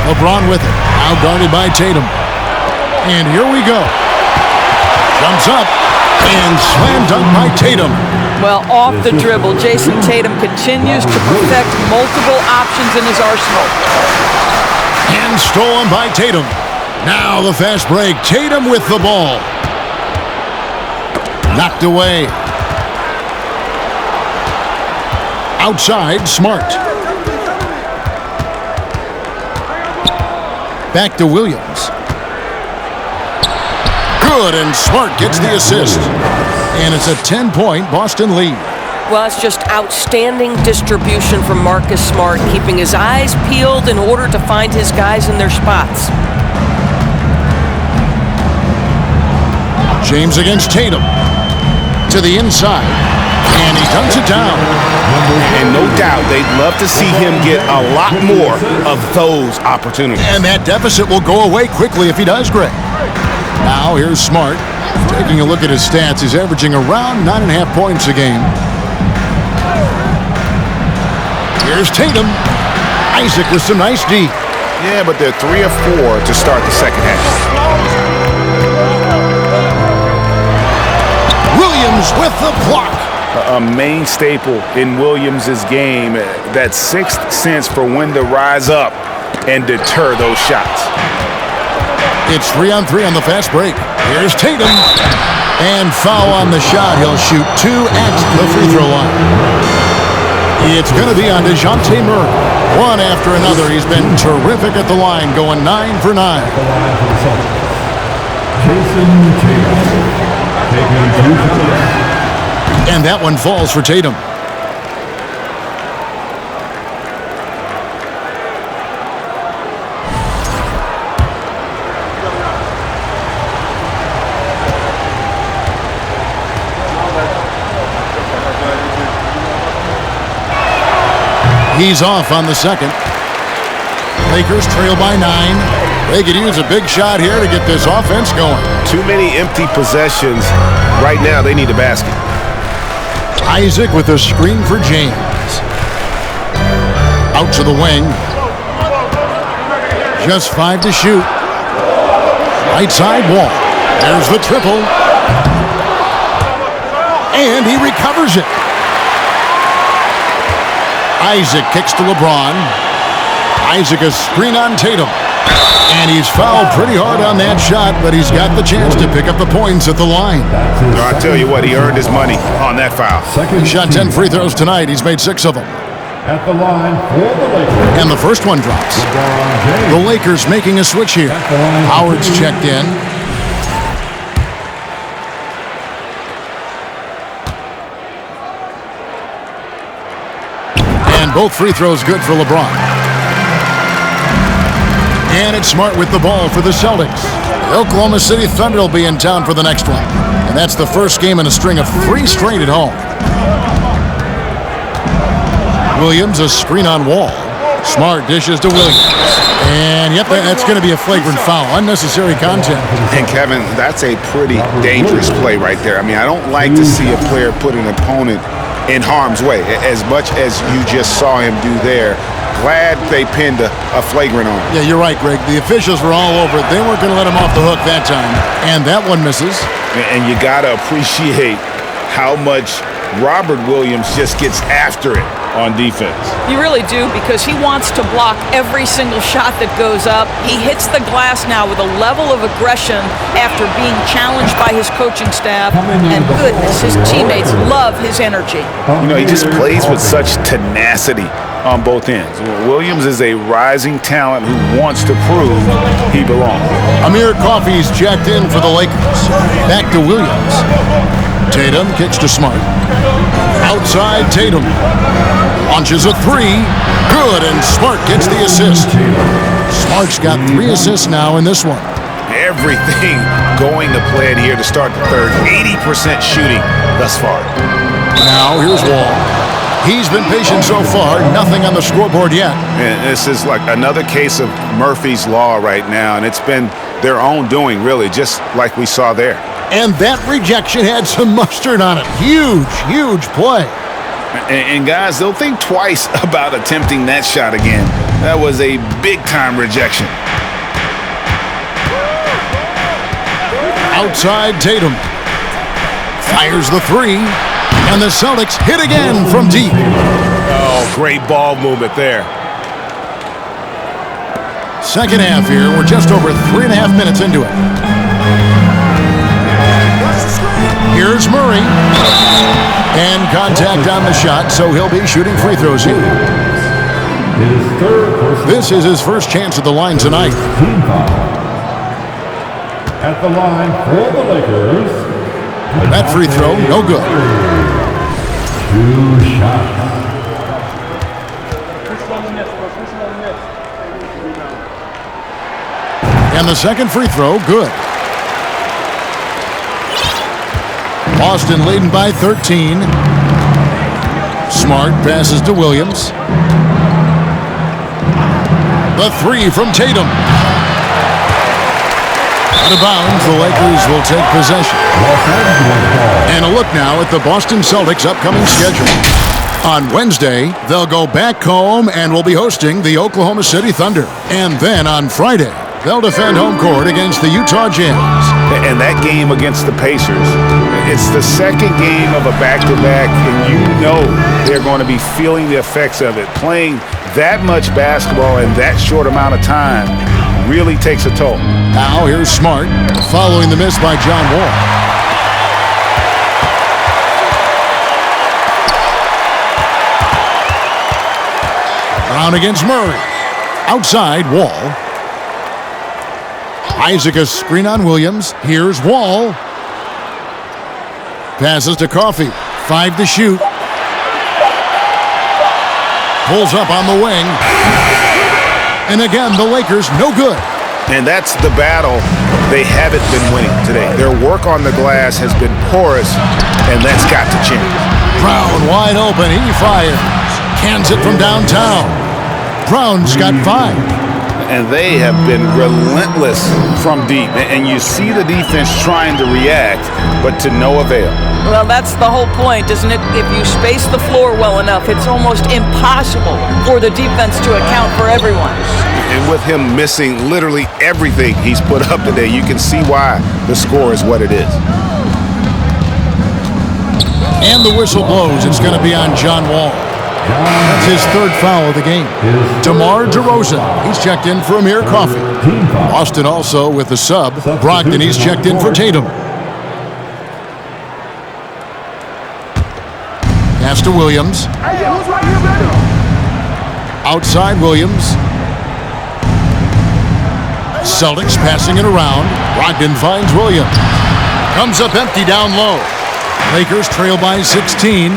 LeBron with it. Now guarded by Tatum. And here we go. Jumps up. And slam dunk by Tatum. Well, off the dribble, Jason Tatum continues to perfect multiple options in his arsenal. And stolen by Tatum. Now the fast break. Tatum with the ball. Knocked away. Outside, Smart. Back to Williams. Good, and Smart gets the assist. And it's a 10-point Boston lead. Well, it's just outstanding distribution from Marcus Smart, keeping his eyes peeled in order to find his guys in their spots. James against Tatum. To the inside. And he dunks it down. And no doubt they'd love to see him get a lot more of those opportunities. And that deficit will go away quickly if he does, Greg. Now here's Smart. Taking a look at his stats, he's averaging around 9.5 points a game. Here's Tatum. Isaac with some nice D. Yeah, but they're 3 of 4 to start the second half. Williams with the block. A main staple in Williams' game, that sixth sense for when to rise up and deter those shots. It's 3-on-3 on the fast break. Here's Tatum. And foul on the shot. He'll shoot 2 at the free throw line. It's going to be on DeJounte Murray. One after another. He's been terrific at the line, going 9 for 9. Jason Tatum. Taking 2 shots. And that one falls for Tatum. He's off on the second. Lakers trail by 9. They could use a big shot here to get this offense going. Too many empty possessions. Right now, they need a basket. Isaac with a screen for James. Out to the wing. Just 5 to shoot. Right side wall. There's the triple. And he recovers it. Isaac kicks to LeBron. Isaac a screen on Tatum. And he's fouled pretty hard on that shot, but he's got the chance to pick up the points at the line. No, I tell you what, he earned his money on that foul. He shot 10 free throws tonight. He's made 6 of them. At the line for the Lakers. And the first one drops. The Lakers making a switch here. Howard's checked in. And both free throws good for LeBron. And it's Smart with the ball for the Celtics. The Oklahoma City Thunder will be in town for the next one. And that's the first game in a string of 3 straight at home. Williams, a screen on Wall. Smart dishes to Williams. And, yep, that's going to be a flagrant foul. Unnecessary contact. And, Kevin, that's a pretty dangerous play right there. I mean, I don't like to see a player put an opponent in harm's way, as much as you just saw him do there. Glad they pinned a flagrant on him. Yeah, you're right, Greg. The officials were all over it. They weren't going to let him off the hook that time. And that one misses. And you got to appreciate how much Robert Williams just gets after it on defense. You really do, because he wants to block every single shot that goes up. He hits the glass now with a level of aggression after being challenged by his coaching staff. And goodness, his teammates love his energy. You know, he just plays with such tenacity on both ends. Williams is a rising talent who wants to prove he belongs. Amir Coffey's checked in for the Lakers. Back to Williams. Tatum kicks to Smart. Outside Tatum. Launches a three. Good, and Smart gets the assist. Smart's got 3 assists now in this one. Everything going to plan here to start the third. 80% shooting thus far. Now here's Wall. He's been patient so far. Nothing on the scoreboard yet. And this is like another case of Murphy's Law right now, and it's been their own doing, really, just like we saw there. And that rejection had some mustard on it. Huge, huge play. And guys, they'll think twice about attempting that shot again. That was a big-time rejection. Outside Tatum. Fires the three. And the Celtics hit again from deep. Oh, great ball movement there. Second half here. We're just over 3.5 minutes into it. Here's Murray. And contact on the shot, so he'll be shooting free throws here. This is his first chance at the line tonight. At the line for the Lakers. That free throw, no good. 2 shots. And the second free throw, good. Boston leading by 13. Smart passes to Williams. The three from Tatum. Out of bounds, the Lakers will take possession. And a look now at the Boston Celtics' upcoming schedule. On Wednesday, they'll go back home and will be hosting the Oklahoma City Thunder. And then on Friday, they'll defend home court against the Utah Jazz. And that game against the Pacers, it's the second game of a back-to-back, and you know they're going to be feeling the effects of it. Playing that much basketball in that short amount of time really takes a toll. Now here's Smart, following the miss by John Wall. Brown against Murray. Outside, Wall. Isaac a screen on Williams. Here's Wall. Passes to Coffey. 5 to shoot. Pulls up on the wing. And again, the Lakers no good. And that's the battle they haven't been winning today. Their work on the glass has been porous, and that's got to change. Brown wide open. He fires. Cans it from downtown. Brown's got 5. And they have been relentless from deep. And you see the defense trying to react, but to no avail. Well, that's the whole point, isn't it? If you space the floor well enough, it's almost impossible for the defense to account for everyone. And with him missing literally everything he's put up today, you can see why the score is what it is. And the whistle blows. It's going to be on John Wall. That's his 3rd foul of the game. DeMar DeRozan, he's checked in for Amir Coffey. Boston also with the sub. Brogdon, he's checked in for Tatum. Pass to Williams. Outside Williams. Celtics passing it around. Brogdon finds Williams. Comes up empty down low. Lakers trail by 16.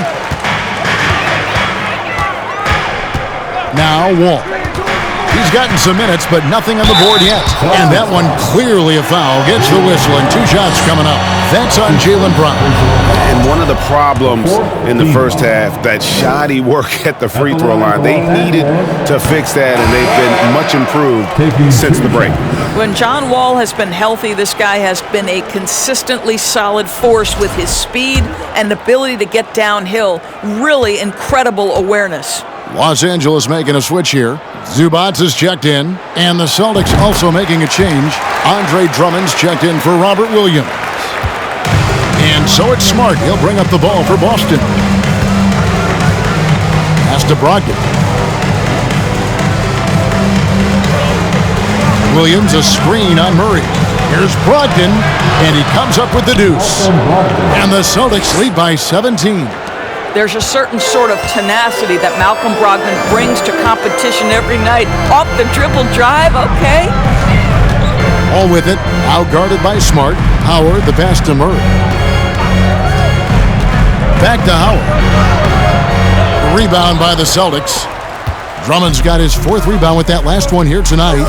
Now Wall. He's gotten some minutes, but nothing on the board yet. And that one clearly a foul. Gets the whistle, and 2 shots coming up. That's on Jaylen Brown. And one of the problems in the first half, that shoddy work at the free throw line. They needed to fix that, and they've been much improved since the break. When John Wall has been healthy, this guy has been a consistently solid force with his speed and ability to get downhill. Really incredible awareness. Los Angeles making a switch here. Zubats is checked in, and the Celtics also making a change. Andre Drummond's checked in for Robert Williams. And so it's Smart. He'll bring up the ball for Boston. Pass to Brogdon. Williams, a screen on Murray. Here's Brogdon, and he comes up with the deuce. And the Celtics lead by 17. There's a certain sort of tenacity that Malcolm Brogdon brings to competition every night. Off the dribble drive, okay. All with it, out-guarded by Smart. Howard, the pass to Murray. Back to Howard. Rebound by the Celtics. Drummond's got his 4th rebound with that last one here tonight.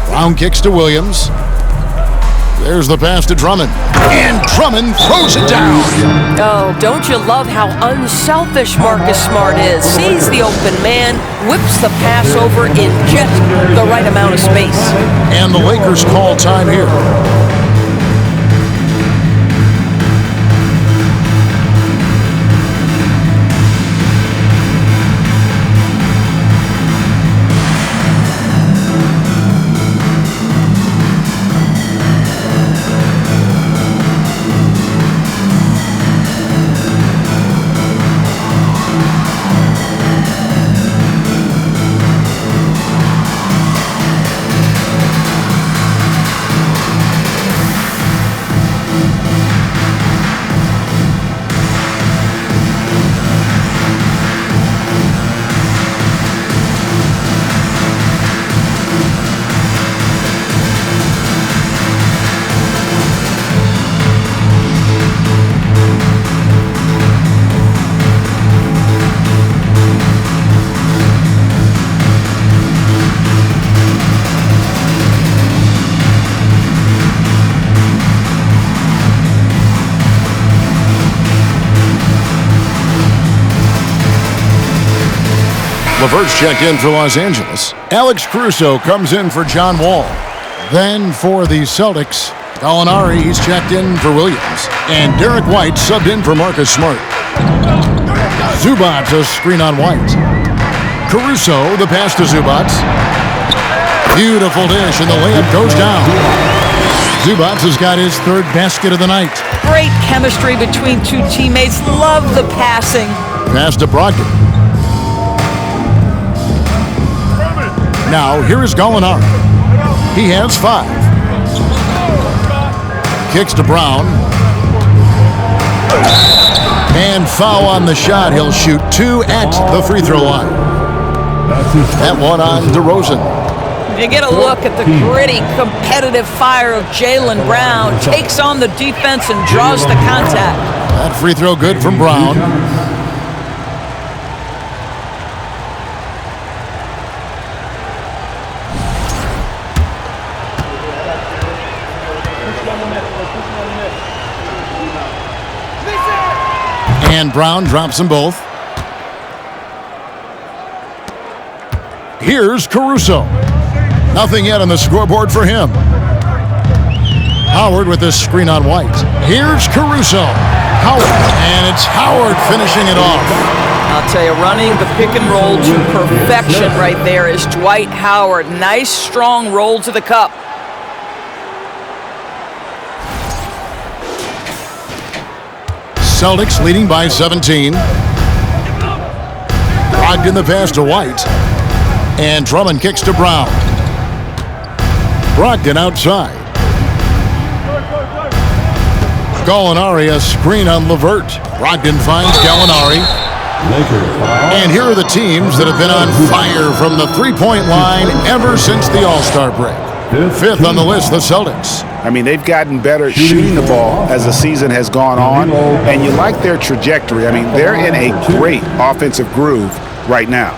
Brown kicks to Williams. There's the pass to Drummond. And Drummond throws it down. Oh, don't you love how unselfish Marcus Smart is? Sees the open man, whips the pass over in just the right amount of space. And the Lakers call time here. LeVert's checked in for Los Angeles. Alex Caruso comes in for John Wall. Then for the Celtics, Gallinari, he's checked in for Williams. And Derek White subbed in for Marcus Smart. Zubac, a screen on White. Caruso, the pass to Zubac. Beautiful dish, and the layup goes down. Zubac has got his 3rd basket of the night. Great chemistry between two teammates. Love the passing. Pass to Brogdon. Now, here is Gallinari. He has 5. Kicks to Brown. And foul on the shot. He'll shoot 2 at the free throw line. That one on DeRozan. You get a look at the gritty, competitive fire of Jaylen Brown. Takes on the defense and draws the contact. That free throw good from Brown. And Brown drops them both. Here's Caruso. Nothing yet on the scoreboard for him. Howard with this screen on White. Here's Caruso. Howard. And it's Howard finishing it off. I'll tell you, running the pick and roll to perfection right there is Dwight Howard. Nice, strong roll to the cup. Celtics leading by 17. Brogdon the pass to White. And Drummond kicks to Brown. Brogdon outside. Gallinari, a screen on LeVert. Brogdon finds Gallinari. And here are the teams that have been on fire from the three-point line ever since the All-Star break. 5th on the list, the Celtics. I mean, they've gotten better shooting the ball as the season has gone on, and you like their trajectory. I mean, they're in a great offensive groove right now.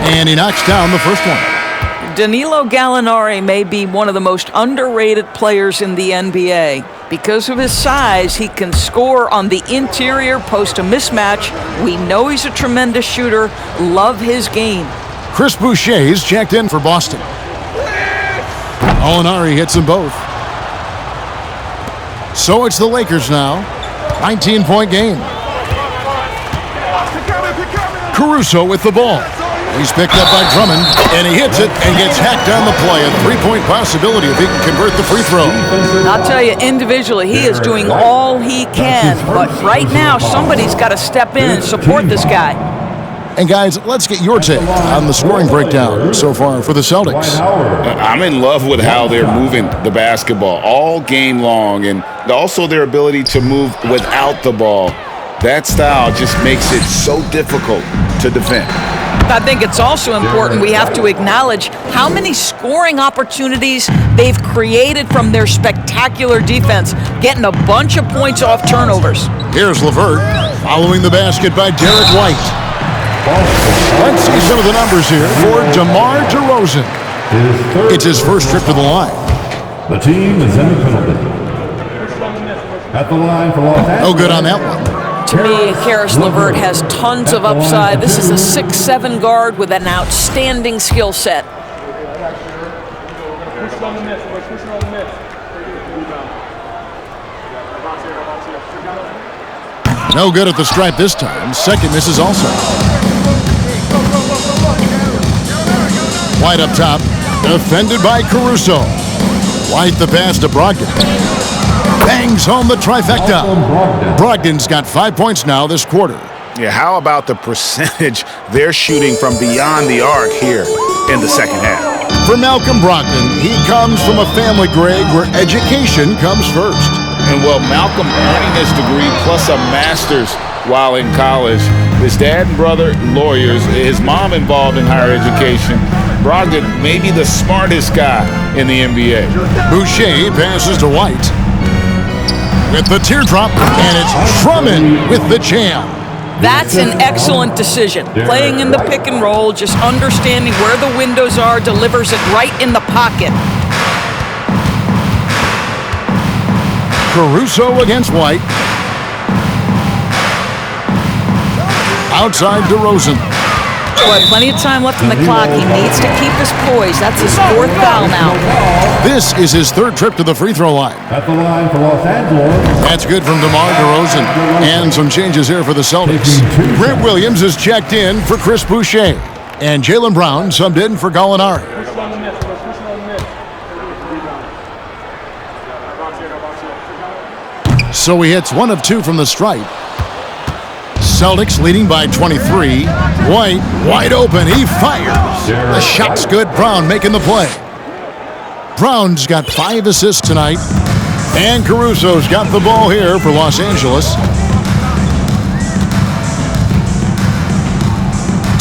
And he knocks down the first one. Danilo Gallinari may be one of the most underrated players in the NBA. Because of his size, he can score on the interior, post a mismatch. We know he's a tremendous shooter. Love his game. Chris Boucher's checked in for Boston. Gallinari hits them both. So it's the Lakers now. 19-point game. Caruso with the ball. He's picked up by Drummond, and he hits it and gets hacked on the play. A three-point possibility if he can convert the free throw. I'll tell you, individually, he is doing all he can. But right now, somebody's got to step in and support this guy. And guys, let's get your take on the scoring breakdown so far for the Celtics. I'm in love with how they're moving the basketball all game long, and also their ability to move without the ball. That style just makes it so difficult to defend. I think it's also important we have to acknowledge how many scoring opportunities they've created from their spectacular defense, getting a bunch of points off turnovers. Here's LeVert following the basket by Derek White. Let's see some of the numbers here for DeMar DeRozan. It's his first trip to the line. The team is in the penalty. At the line for Los Angeles. No good on that one. To me, Karis LeVert has tons of upside. This is a 6'7" guard with an outstanding skill set. No good at the stripe this time. Second misses also. White up top, defended by Caruso. White the pass to Brogdon. Bangs home the trifecta. Brogdon's got 5 points now this quarter. Yeah, how about the percentage they're shooting from beyond the arc here in the second half? For Malcolm Brogdon, he comes from a family, Greg, where education comes first. And well, Malcolm earning his degree plus a master's while in college. His dad and brother, lawyers. His mom involved in higher education. Brogdon may be the smartest guy in the NBA. Boucher passes to White. With the teardrop, and it's Drummond with the jam. That's an excellent decision. Playing in the pick and roll, just understanding where the windows are, delivers it right in the pocket. Caruso against White. Outside DeRozan. Boy, plenty of time left in the clock. He needs to keep his poise. That's his fourth foul now. This is his third trip to the free throw line. At the line for Los Angeles. That's good from DeMar DeRozan. And some changes here for the Celtics. Grant Williams is checked in for Chris Boucher. And Jaylen Brown subbed in for Gallinari. So he hits 1 of 2 from the stripe. Celtics leading by 23. White wide open. He fires. The shot's good. Brown making the play. Brown's got 5 assists tonight. And Caruso's got the ball here for Los Angeles.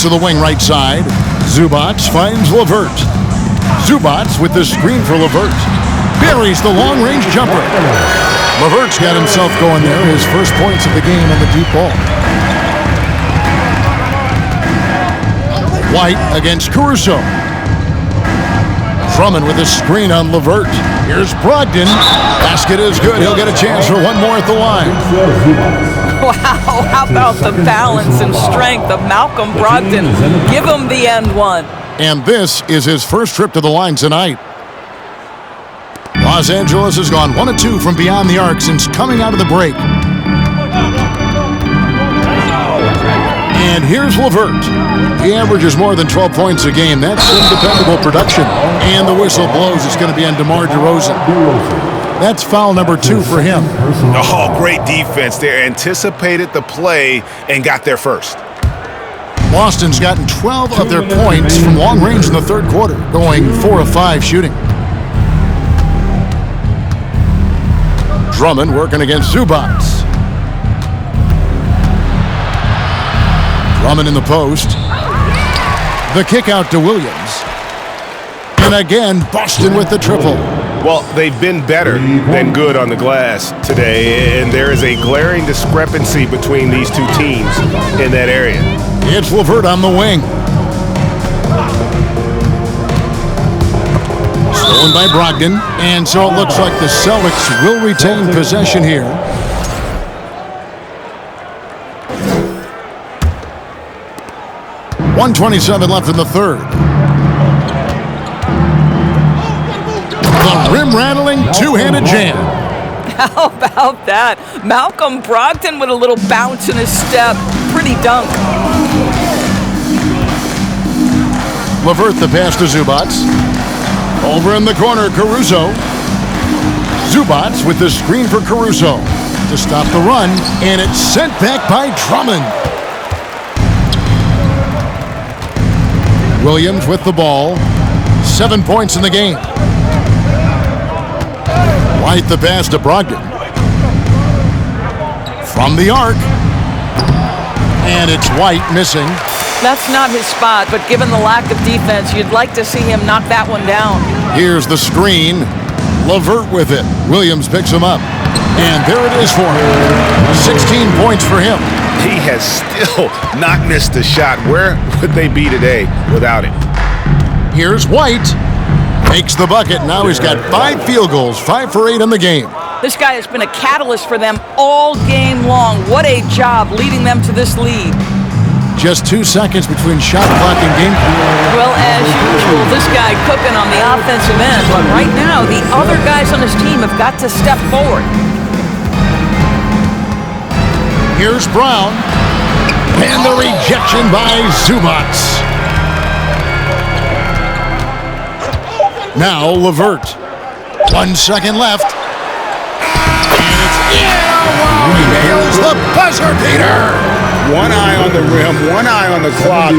To the wing right side. Zubac finds LeVert. Zubac with the screen for LeVert. Buries the long-range jumper. LeVert's got himself going there. His first points of the game on the deep ball. White against Caruso. Drummond with a screen on LeVert. Here's Brogdon. Basket is good. He'll get a chance for one more at the line. Wow, how about the balance and strength of Malcolm Brogdon? Give him the end one. And this is his first trip to the line tonight. Los Angeles has gone 1 of 2 from beyond the arc since coming out of the break. And here's LeVert. He averages more than 12 points a game. That's some dependable production. And the whistle blows. It's going to be on DeMar DeRozan. That's foul number 2 for him. Oh, great defense there. Anticipated the play and got there first. Boston's gotten 12 of their points from long range in the third quarter, going 4 of 5 shooting. Drummond working against Zubac. Drummond in the post. The kick out to Williams. And again, Boston with the triple. Well, they've been better than good on the glass today, and there is a glaring discrepancy between these two teams in that area. It's LeVert on the wing. Stolen by Brogdon, and so it looks like the Celtics will retain possession here. .127 left in the third. The rim-rattling two-handed jam. How about that? Malcolm Brogdon with a little bounce in his step. Pretty dunk. LeVert the pass to Zubac. Over in the corner, Caruso. Zubac with the screen for Caruso to stop the run, and it's sent back by Drummond. Williams with the ball. 7 points in the game. White the pass to Brogdon. From the arc. And it's White missing. That's not his spot, but given the lack of defense, you'd like to see him knock that one down. Here's the screen. LeVert with it. Williams picks him up. And there it is for him. 16 points for him. He has still not missed a shot. Where would they be today without him? Here's White. Makes the bucket. Now he's got 5 field goals, 5 for 8 in the game. This guy has been a catalyst for them all game long. What a job leading them to this lead. Just 2 seconds between shot clock and game clock. Well, as usual, this guy cooking on the offensive end. But right now, the other guys on his team have got to step forward. Here's Brown. And the rejection by Zubac. Now LeVert. 1 second left. And it's he nails the buzzer beater. One eye on the rim, one eye on the clock.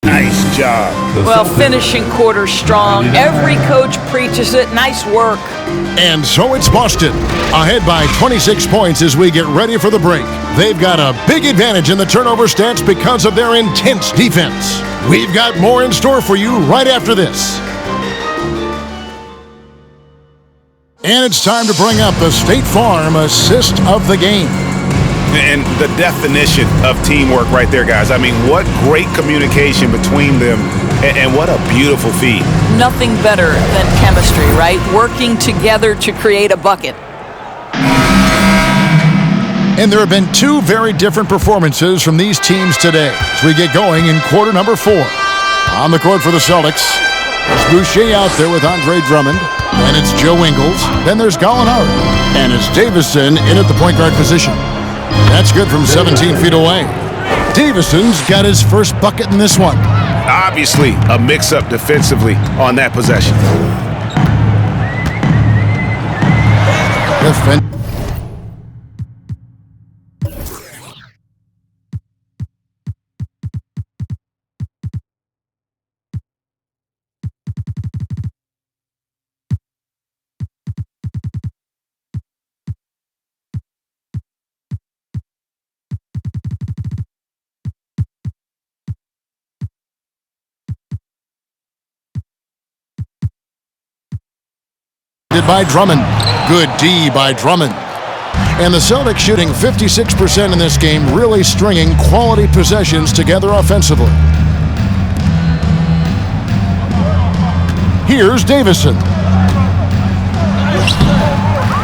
Nice job. Well, finishing quarter strong. Every coach preaches it. Nice work. And so it's Boston, ahead by 26 points as we get ready for the break. They've got a big advantage in the turnover stats because of their intense defense. We've got more in store for you right after this. And it's time to bring up the State Farm assist of the game. And the definition of teamwork right there, guys. I mean, what great communication between them, and what a beautiful feed. Nothing better than chemistry, right? Working together to create a bucket. And there have been 2 very different performances from these teams today as we get going in quarter number 4. On the court for the Celtics, there's Boucher out there with Andre Drummond. Then it's Joe Ingles. Then there's Gallinari. And it's Davison in at the point guard position. That's good from 17 feet away. Davison's got his first bucket in this one. Obviously, a mix-up defensively on that possession. By Drummond. Good D by Drummond. And the Celtics shooting 56% in this game, really stringing quality possessions together offensively. Here's Davison.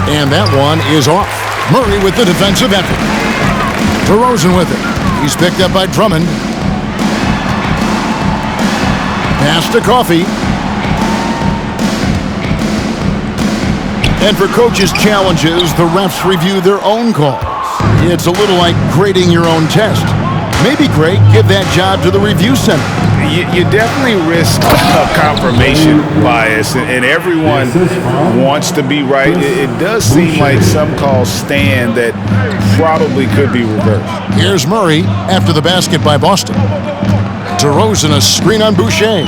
And that one is off. Murray with the defensive effort. DeRozan with it. He's picked up by Drummond. Pass to Coffey. And for coaches' challenges, the refs review their own calls. It's a little like grading your own test. Maybe, Greg, give that job to the review center. You definitely risk a confirmation bias, and everyone wants to be right. It does seem like some calls stand that probably could be reversed. Here's Murray after the basket by Boston. DeRozan, a screen on Boucher.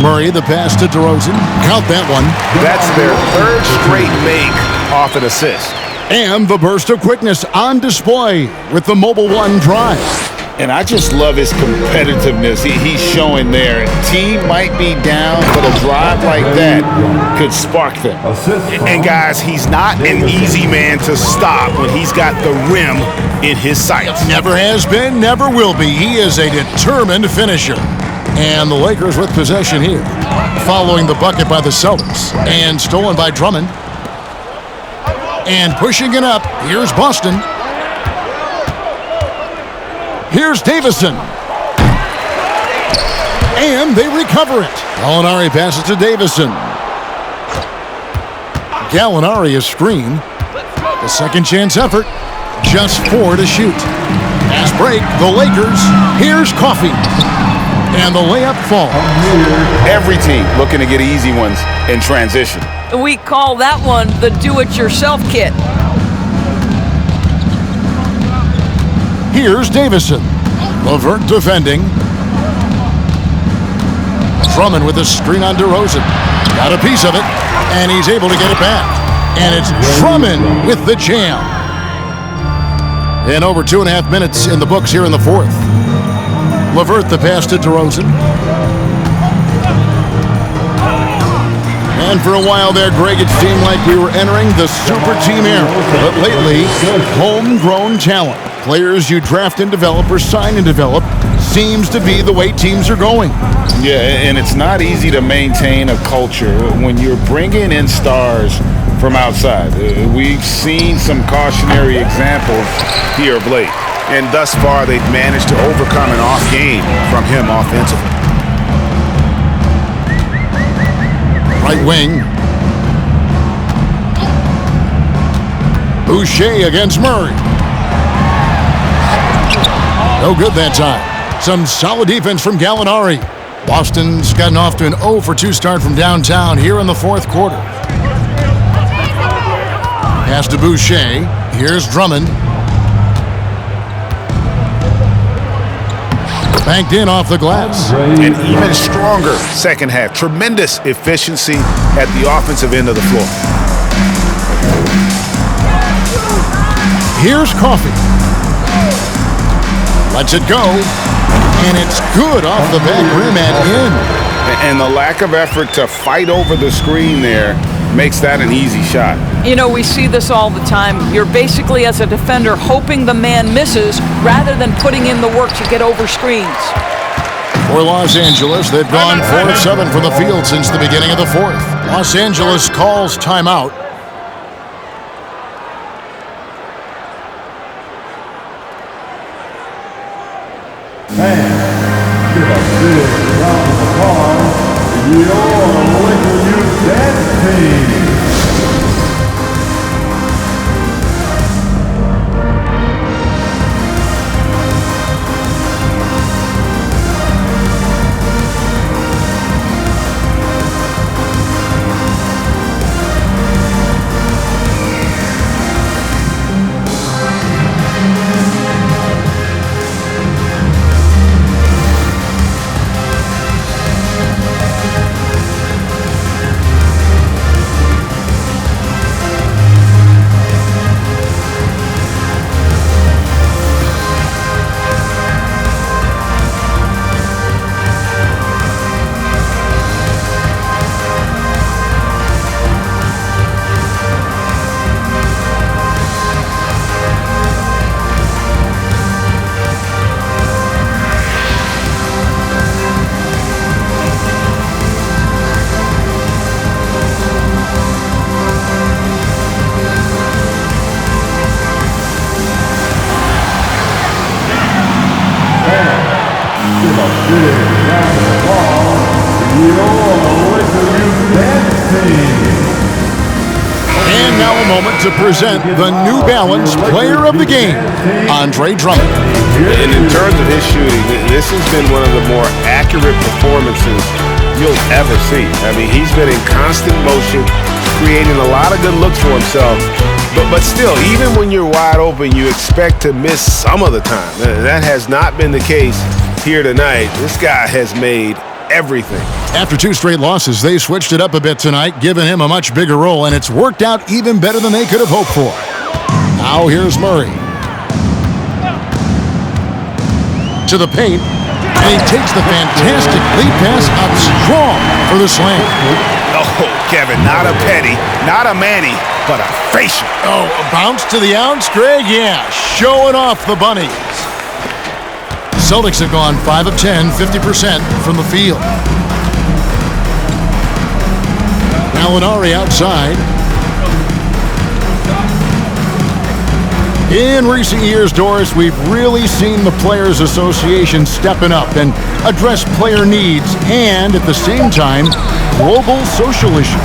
Murray, the pass to DeRozan. Count that one. That's their third straight make off an assist. And the burst of quickness on display with the Mobile One drive. And I just love his competitiveness he's showing there. Team might be down, but a drive like that could spark them. And guys, he's not an easy man to stop when he's got the rim in his sights. Never has been, never will be. He is a determined finisher. And the Lakers with possession here. Following the bucket by the Celtics. And stolen by Drummond. And pushing it up, here's Boston. Here's Davison. And they recover it. Gallinari passes to Davison. Gallinari is screened. The second chance effort. Just 4 to shoot. Pass break, the Lakers. Here's Coffey. And the layup falls. Every team looking to get easy ones in transition. We call that one the do-it-yourself kit. Here's Davison. LeVert defending. Drummond with a screen on DeRozan. Got a piece of it, and he's able to get it back. And it's Drummond with the jam. And over 2.5 minutes in the books here in the fourth. LeVert the pass to DeRozan. And for a while there, Greg, it seemed like we were entering the super team era. But lately, homegrown talent, players you draft and develop or sign and develop, seems to be the way teams are going. Yeah, and it's not easy to maintain a culture when you're bringing in stars from outside. We've seen some cautionary examples here of late. And thus far, they've managed to overcome an off game from him offensively. Right wing. Boucher against Murray. No good that time. Some solid defense from Gallinari. Boston's gotten off to an 0 for 2 start from downtown here in the fourth quarter. Pass to Boucher. Here's Drummond. Banked in off the glass. An even stronger second half. Tremendous efficiency at the offensive end of the floor. Here's Coffey. Lets it go. And it's good off the back rim and in. And the lack of effort to fight over the screen there makes that an easy shot. You know, we see this all the time. You're basically, as a defender, hoping the man misses rather than putting in the work to get over screens. For Los Angeles, they've gone 4 of 7 from the field since the beginning of the fourth. Los Angeles calls timeout. And give a big round of applause to your Laker Youth Dance Team. And now a moment to present the New Balance Player of the Game, Andre Drummond. And in terms of his shooting, this has been one of the more accurate performances you'll ever see. I mean, he's been in constant motion, creating a lot of good looks for himself. But still, even when you're wide open, you expect to miss some of the time. That has not been the case here tonight. This guy has made everything. After 2 straight losses, they switched it up a bit tonight, giving him a much bigger role, and it's worked out even better than they could have hoped for. Now here's Murray. To the paint, and he takes the fantastic lead pass up strong for the slam. Oh, Kevin, not a Petty, not a Manny, but a facial. Oh, a bounce to the ounce, Greg? Yeah, showing off the bunnies. Celtics have gone 5 of 10, 50% from the field. Gallinari outside. In recent years, Doris, we've really seen the Players Association stepping up and address player needs and, at the same time, global social issues.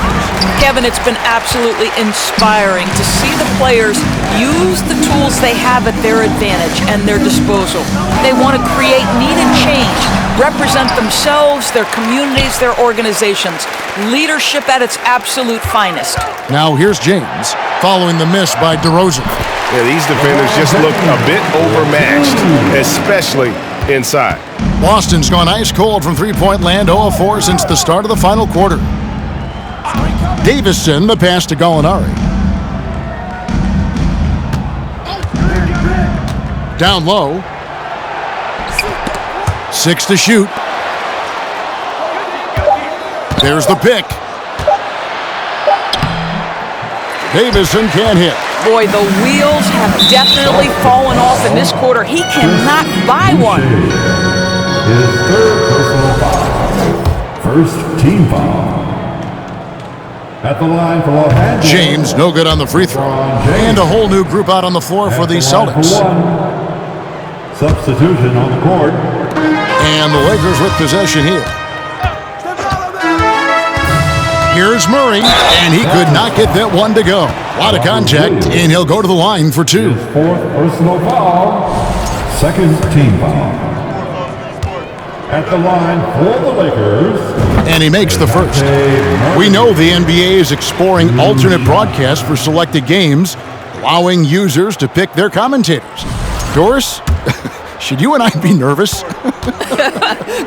Kevin, it's been absolutely inspiring to see the players use the tools they have at their advantage and their disposal. They want to create needed change, represent themselves, their communities, their organizations. Leadership at its absolute finest. Now here's James, following the miss by DeRozan. Yeah, these defenders just look a bit overmatched, especially inside. Boston's gone ice cold from three-point land, 0 of 4 since the start of the final quarter. Davison, the pass to Gallinari. Down low. 6 to shoot. There's the pick. Davison can't hit. Boy, the wheels have definitely fallen off in this quarter. He cannot buy one. His third personal foul. First team foul. At the line for Los Angeles. James, no good on the free throw. And a whole new group out on the floor for the Celtics. Substitution on the court. And the Lakers with possession here. Here's Murray, and he could not get that one to go. A lot of contact, and he'll go to the line for 2. His fourth personal foul. Second team foul. At the line for the Lakers. And he makes the first. We know the NBA is exploring alternate broadcasts for selected games, allowing users to pick their commentators. Doris, should you and I be nervous?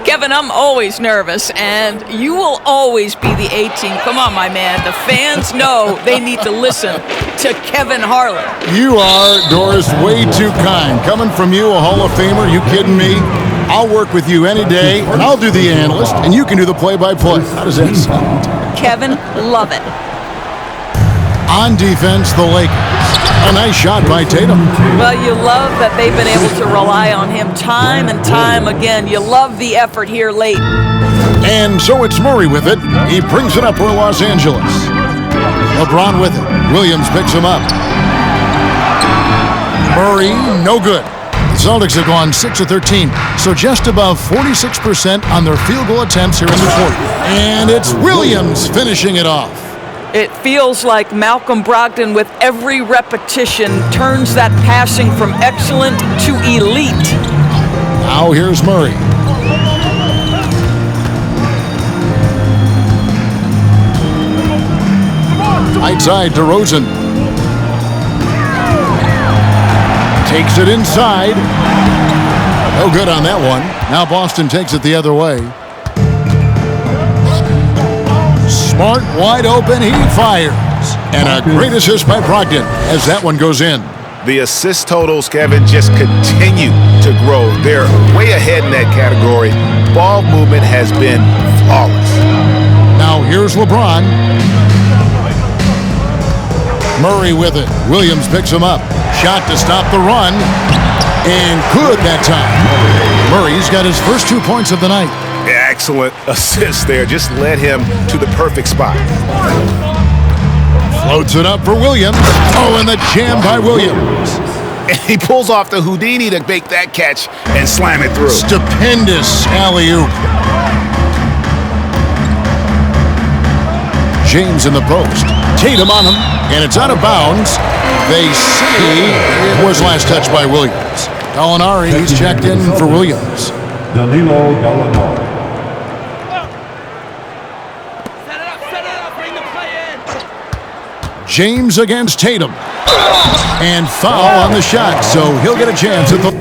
Kevin, I'm always nervous, and you will always be the A-team. Come on, my man. The fans know they need to listen to Kevin Harlan. You are, Doris, way too kind. Coming from you, a Hall of Famer, you kidding me? I'll work with you any day, and I'll do the analyst, and you can do the play-by-play. How does that sound? Kevin, love it. On defense, the Lakers. A nice shot by Tatum. Well, you love that they've been able to rely on him time and time again. You love the effort here late. And so it's Murray with it. He brings it up for Los Angeles. LeBron with it. Williams picks him up. Murray, no good. The Celtics have gone 6 of 13, so just above 46% on their field goal attempts here in the quarter. And it's Williams finishing it off. It feels like Malcolm Brogdon, with every repetition, turns that passing from excellent to elite. Now here's Murray. Right side, DeRozan. Takes it inside. No good on that one. Now Boston takes it the other way. Smart, wide open, he fires. And a great assist by Brogdon as that one goes in. The assist totals, Kevin, just continue to grow. They're way ahead in that category. Ball movement has been flawless. Now here's LeBron. Murray with it. Williams picks him up. Shot to stop the run. And good that time. Murray's got his first 2 points of the night. Excellent assist there. Just led him to the perfect spot. Floats it up for Williams. Oh, and the jam by Williams. And he pulls off the Houdini to make that catch and slam it through. Stupendous alley-oop. James in the post. Tatum on him, and it's out of bounds. They say it was last touched by Williams. Gallinari, he's checked in for Williams. Danilo Gallinari. James against Tatum. And foul on the shot, so he'll get a chance at the...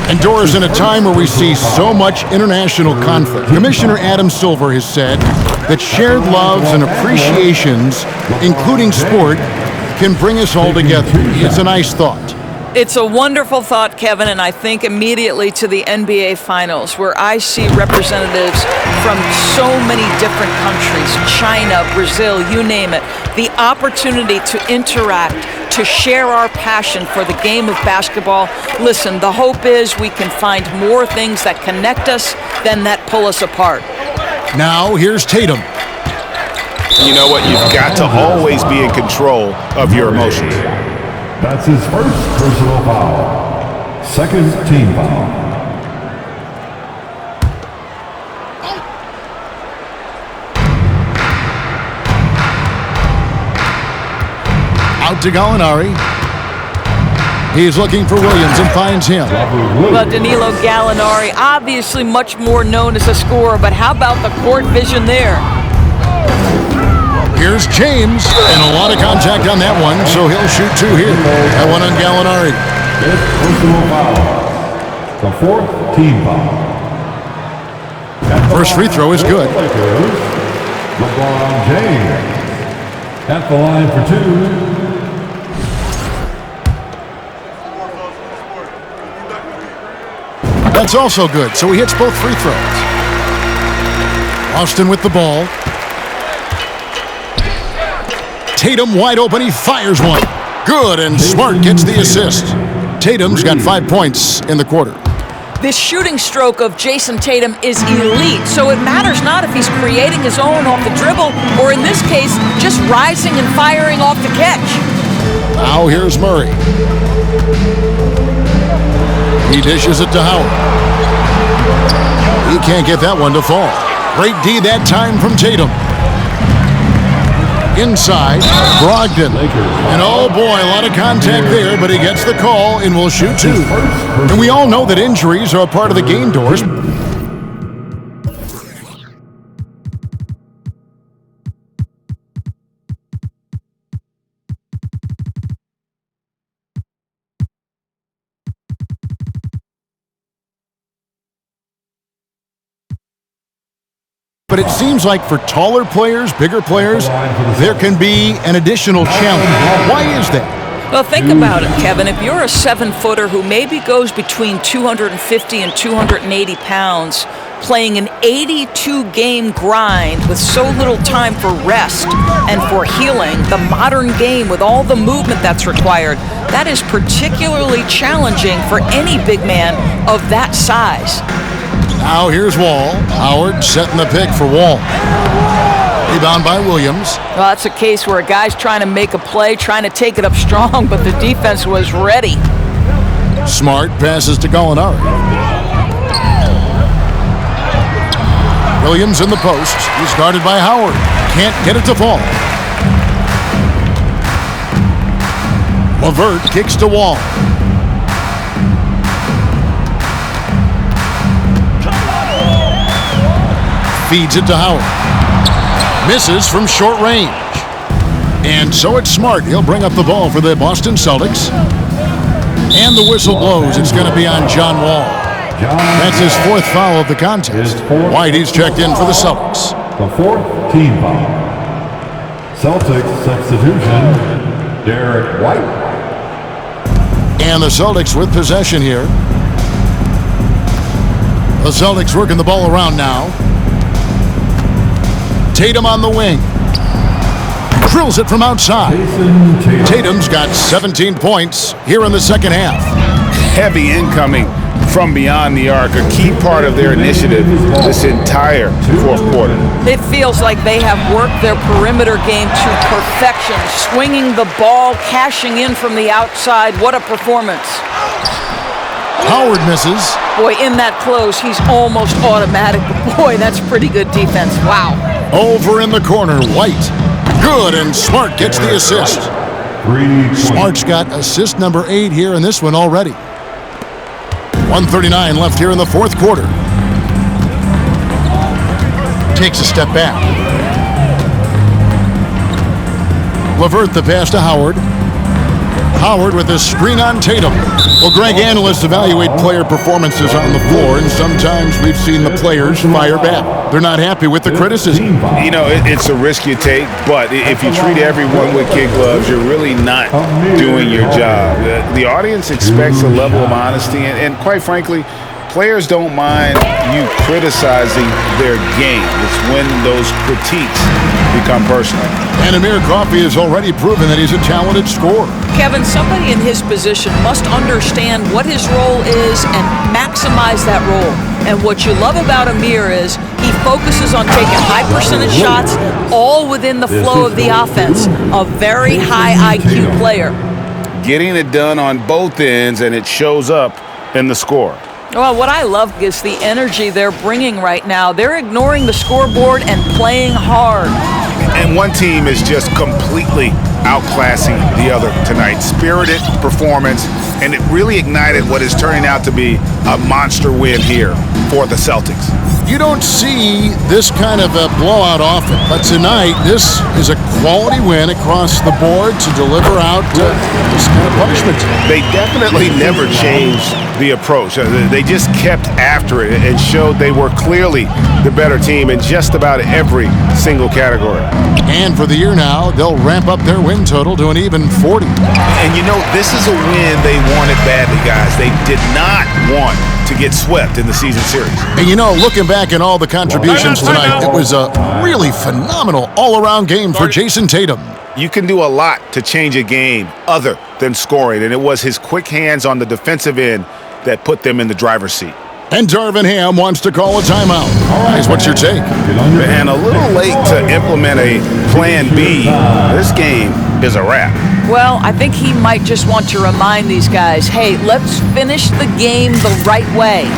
Indoors in a time where we see so much international conflict, Commissioner Adam Silver has said that shared loves and appreciations, including sport, can bring us all together. It's a nice thought. It's a wonderful thought, Kevin, and I think immediately to the NBA Finals, where I see representatives from so many different countries, China, Brazil, you name it, the opportunity to interact, to share our passion for the game of basketball. Listen, the hope is we can find more things that connect us than that pull us apart. Now, here's Tatum. You know what? You've got to alwaeralways be in control of your emotions. That's his first personal foul. Second team foul. Out to Gallinari. He's looking for Williams and finds him. Well, Danilo Gallinari, obviously much more known as a scorer, but how about the court vision there? Here's James, and a lot of contact on that one, so he'll shoot two here. That one on Gallinari. Fifth personal foul. The fourth team foul. First free throw is good. LeBron James at the line for two. That's also good, so he hits both free throws. Austin with the ball. Tatum wide open, he fires one. Good, and Smart gets the assist. Tatum's got 5 points in the quarter. This shooting stroke of Jason Tatum is elite, so it matters not if he's creating his own off the dribble, or in this case, just rising and firing off the catch. Now here's Murray. He dishes it to Howard. He can't get that one to fall. Great D that time from Tatum. Inside, Brogdon. And oh boy, a lot of contact there, but he gets the call and will shoot two. And we all know that injuries are a part of the game, Doris. But it seems like for taller players, bigger players, there can be an additional challenge. Why is that? Well, think about it, Kevin. If you're a 7-footer who maybe goes between 250 and 280 pounds, playing an 82-game grind with so little time for rest and for healing, the modern game with all the movement that's required, that is particularly challenging for any big man of that size. Now here's Wall. Howard setting the pick for Wall. Rebound by Williams. Well, that's a case where a guy's trying to make a play, trying to take it up strong, but the defense was ready. Smart passes to Gallinari. Williams in the post. He's guarded by Howard. Can't get it to fall. LeVert kicks to Wall. Feeds it to Howard. Misses from short range. And so it's Smart. He'll bring up the ball for the Boston Celtics. And the whistle blows. It's going to be on John Wall. That's his fourth foul of the contest. White, he's checked in for the Celtics. The fourth team foul. Celtics substitution, Derek White. And the Celtics with possession here. The Celtics working the ball around now. Tatum on the wing. Drills it from outside. Tatum's got 17 points here in the second half. Heavy incoming from beyond the arc, a key part of their initiative this entire fourth quarter. It feels like they have worked their perimeter game to perfection, swinging the ball, cashing in from the outside. What a performance. Howard misses. Boy, in that close, he's almost automatic. But boy, that's pretty good defense. Wow. Over in the corner, White. Good, and Smart gets the assist. Smart's got assist number 8 here in this one already. 1:39 left here in the fourth quarter. Takes a step back. LeVert the pass to Howard. Howard with a screen on Tatum. Well, Greg, analysts evaluate player performances on the floor, and sometimes we've seen the players fire back. They're not happy with the criticism. You know, it's a risk you take, but if you treat everyone with kid gloves, you're really not doing your job. The audience expects a level of honesty, and quite frankly, players don't mind you criticizing their game. It's when those critiques become personal. And Amir Coffey has already proven that he's a talented scorer. Kevin, somebody in his position must understand what his role is and maximize that role. And what you love about Amir is he focuses on taking high percentage shots all within the flow of the offense. A very high IQ player. Getting it done on both ends, and it shows up in the score. Well, what I love is the energy they're bringing right now. They're ignoring the scoreboard and playing hard. And one team is just completely outclassing the other tonight. Spirited performance, and it really ignited what is turning out to be a monster win here for the Celtics. You don't see this kind of a blowout often, but tonight this is a quality win across the board to deliver out this kind of punishment. They definitely never changed the approach. They just kept after it and showed they were clearly the better team in just about every single category. And for the year now, they'll ramp up their win total to an even 40. And you know, this is a win they wanted badly, guys. They did not want to get swept in the season series. And you know, looking back at all the contributions tonight, it was a really phenomenal all-around game for Jason Tatum. You can do a lot to change a game other than scoring, and it was his quick hands on the defensive end that put them in the driver's seat. And Darvin Ham wants to call a timeout. Guys, what's your take? And a little late to implement a plan B. This game is a wrap. Well, I think he might just want to remind these guys, hey, let's finish the game the right way.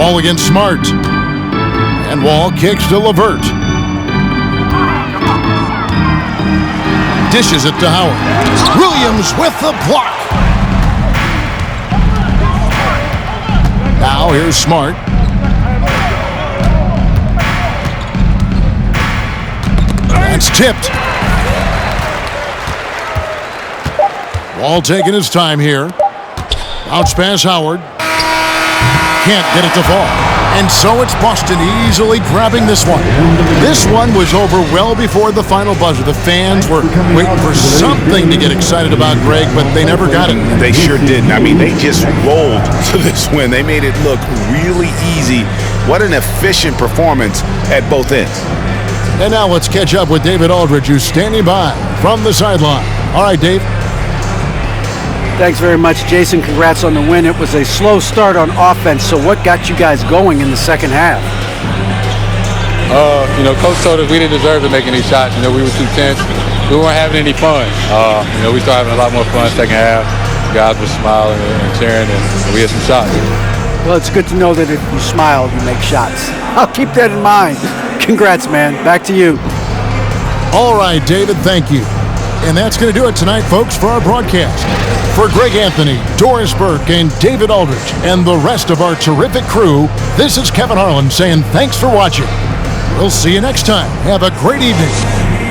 Wall against Smart. And Wall kicks to LeVert. Dishes it to Howard. Williams with the block. Now here's Smart. That's tipped. Wall taking his time here. Bounce pass Howard. Can't get it to fall. And so it's Boston easily grabbing this one. This one was over well before the final buzzer. The fans were waiting for something to get excited about, Greg, but they never got it. They sure didn't. I mean, they just rolled to this win. They made it look really easy. What an efficient performance at both ends. And now let's catch up with David Aldridge, who's standing by from the sideline. All right, Dave. Thanks very much, Jason. Congrats on the win. It was a slow start on offense, so what got you guys going in the second half? Coach told us we didn't deserve to make any shots. We were too tense. We weren't having any fun. We started having a lot more fun second half. Guys were smiling and cheering, and we had some shots. Well, it's good to know that if you smile, you make shots. I'll keep that in mind. Congrats, man. Back to you. All right, David, thank you. And that's going to do it tonight, folks, for our broadcast. For Greg Anthony, Doris Burke, and David Aldridge, and the rest of our terrific crew, this is Kevin Harlan saying thanks for watching. We'll see you next time. Have a great evening.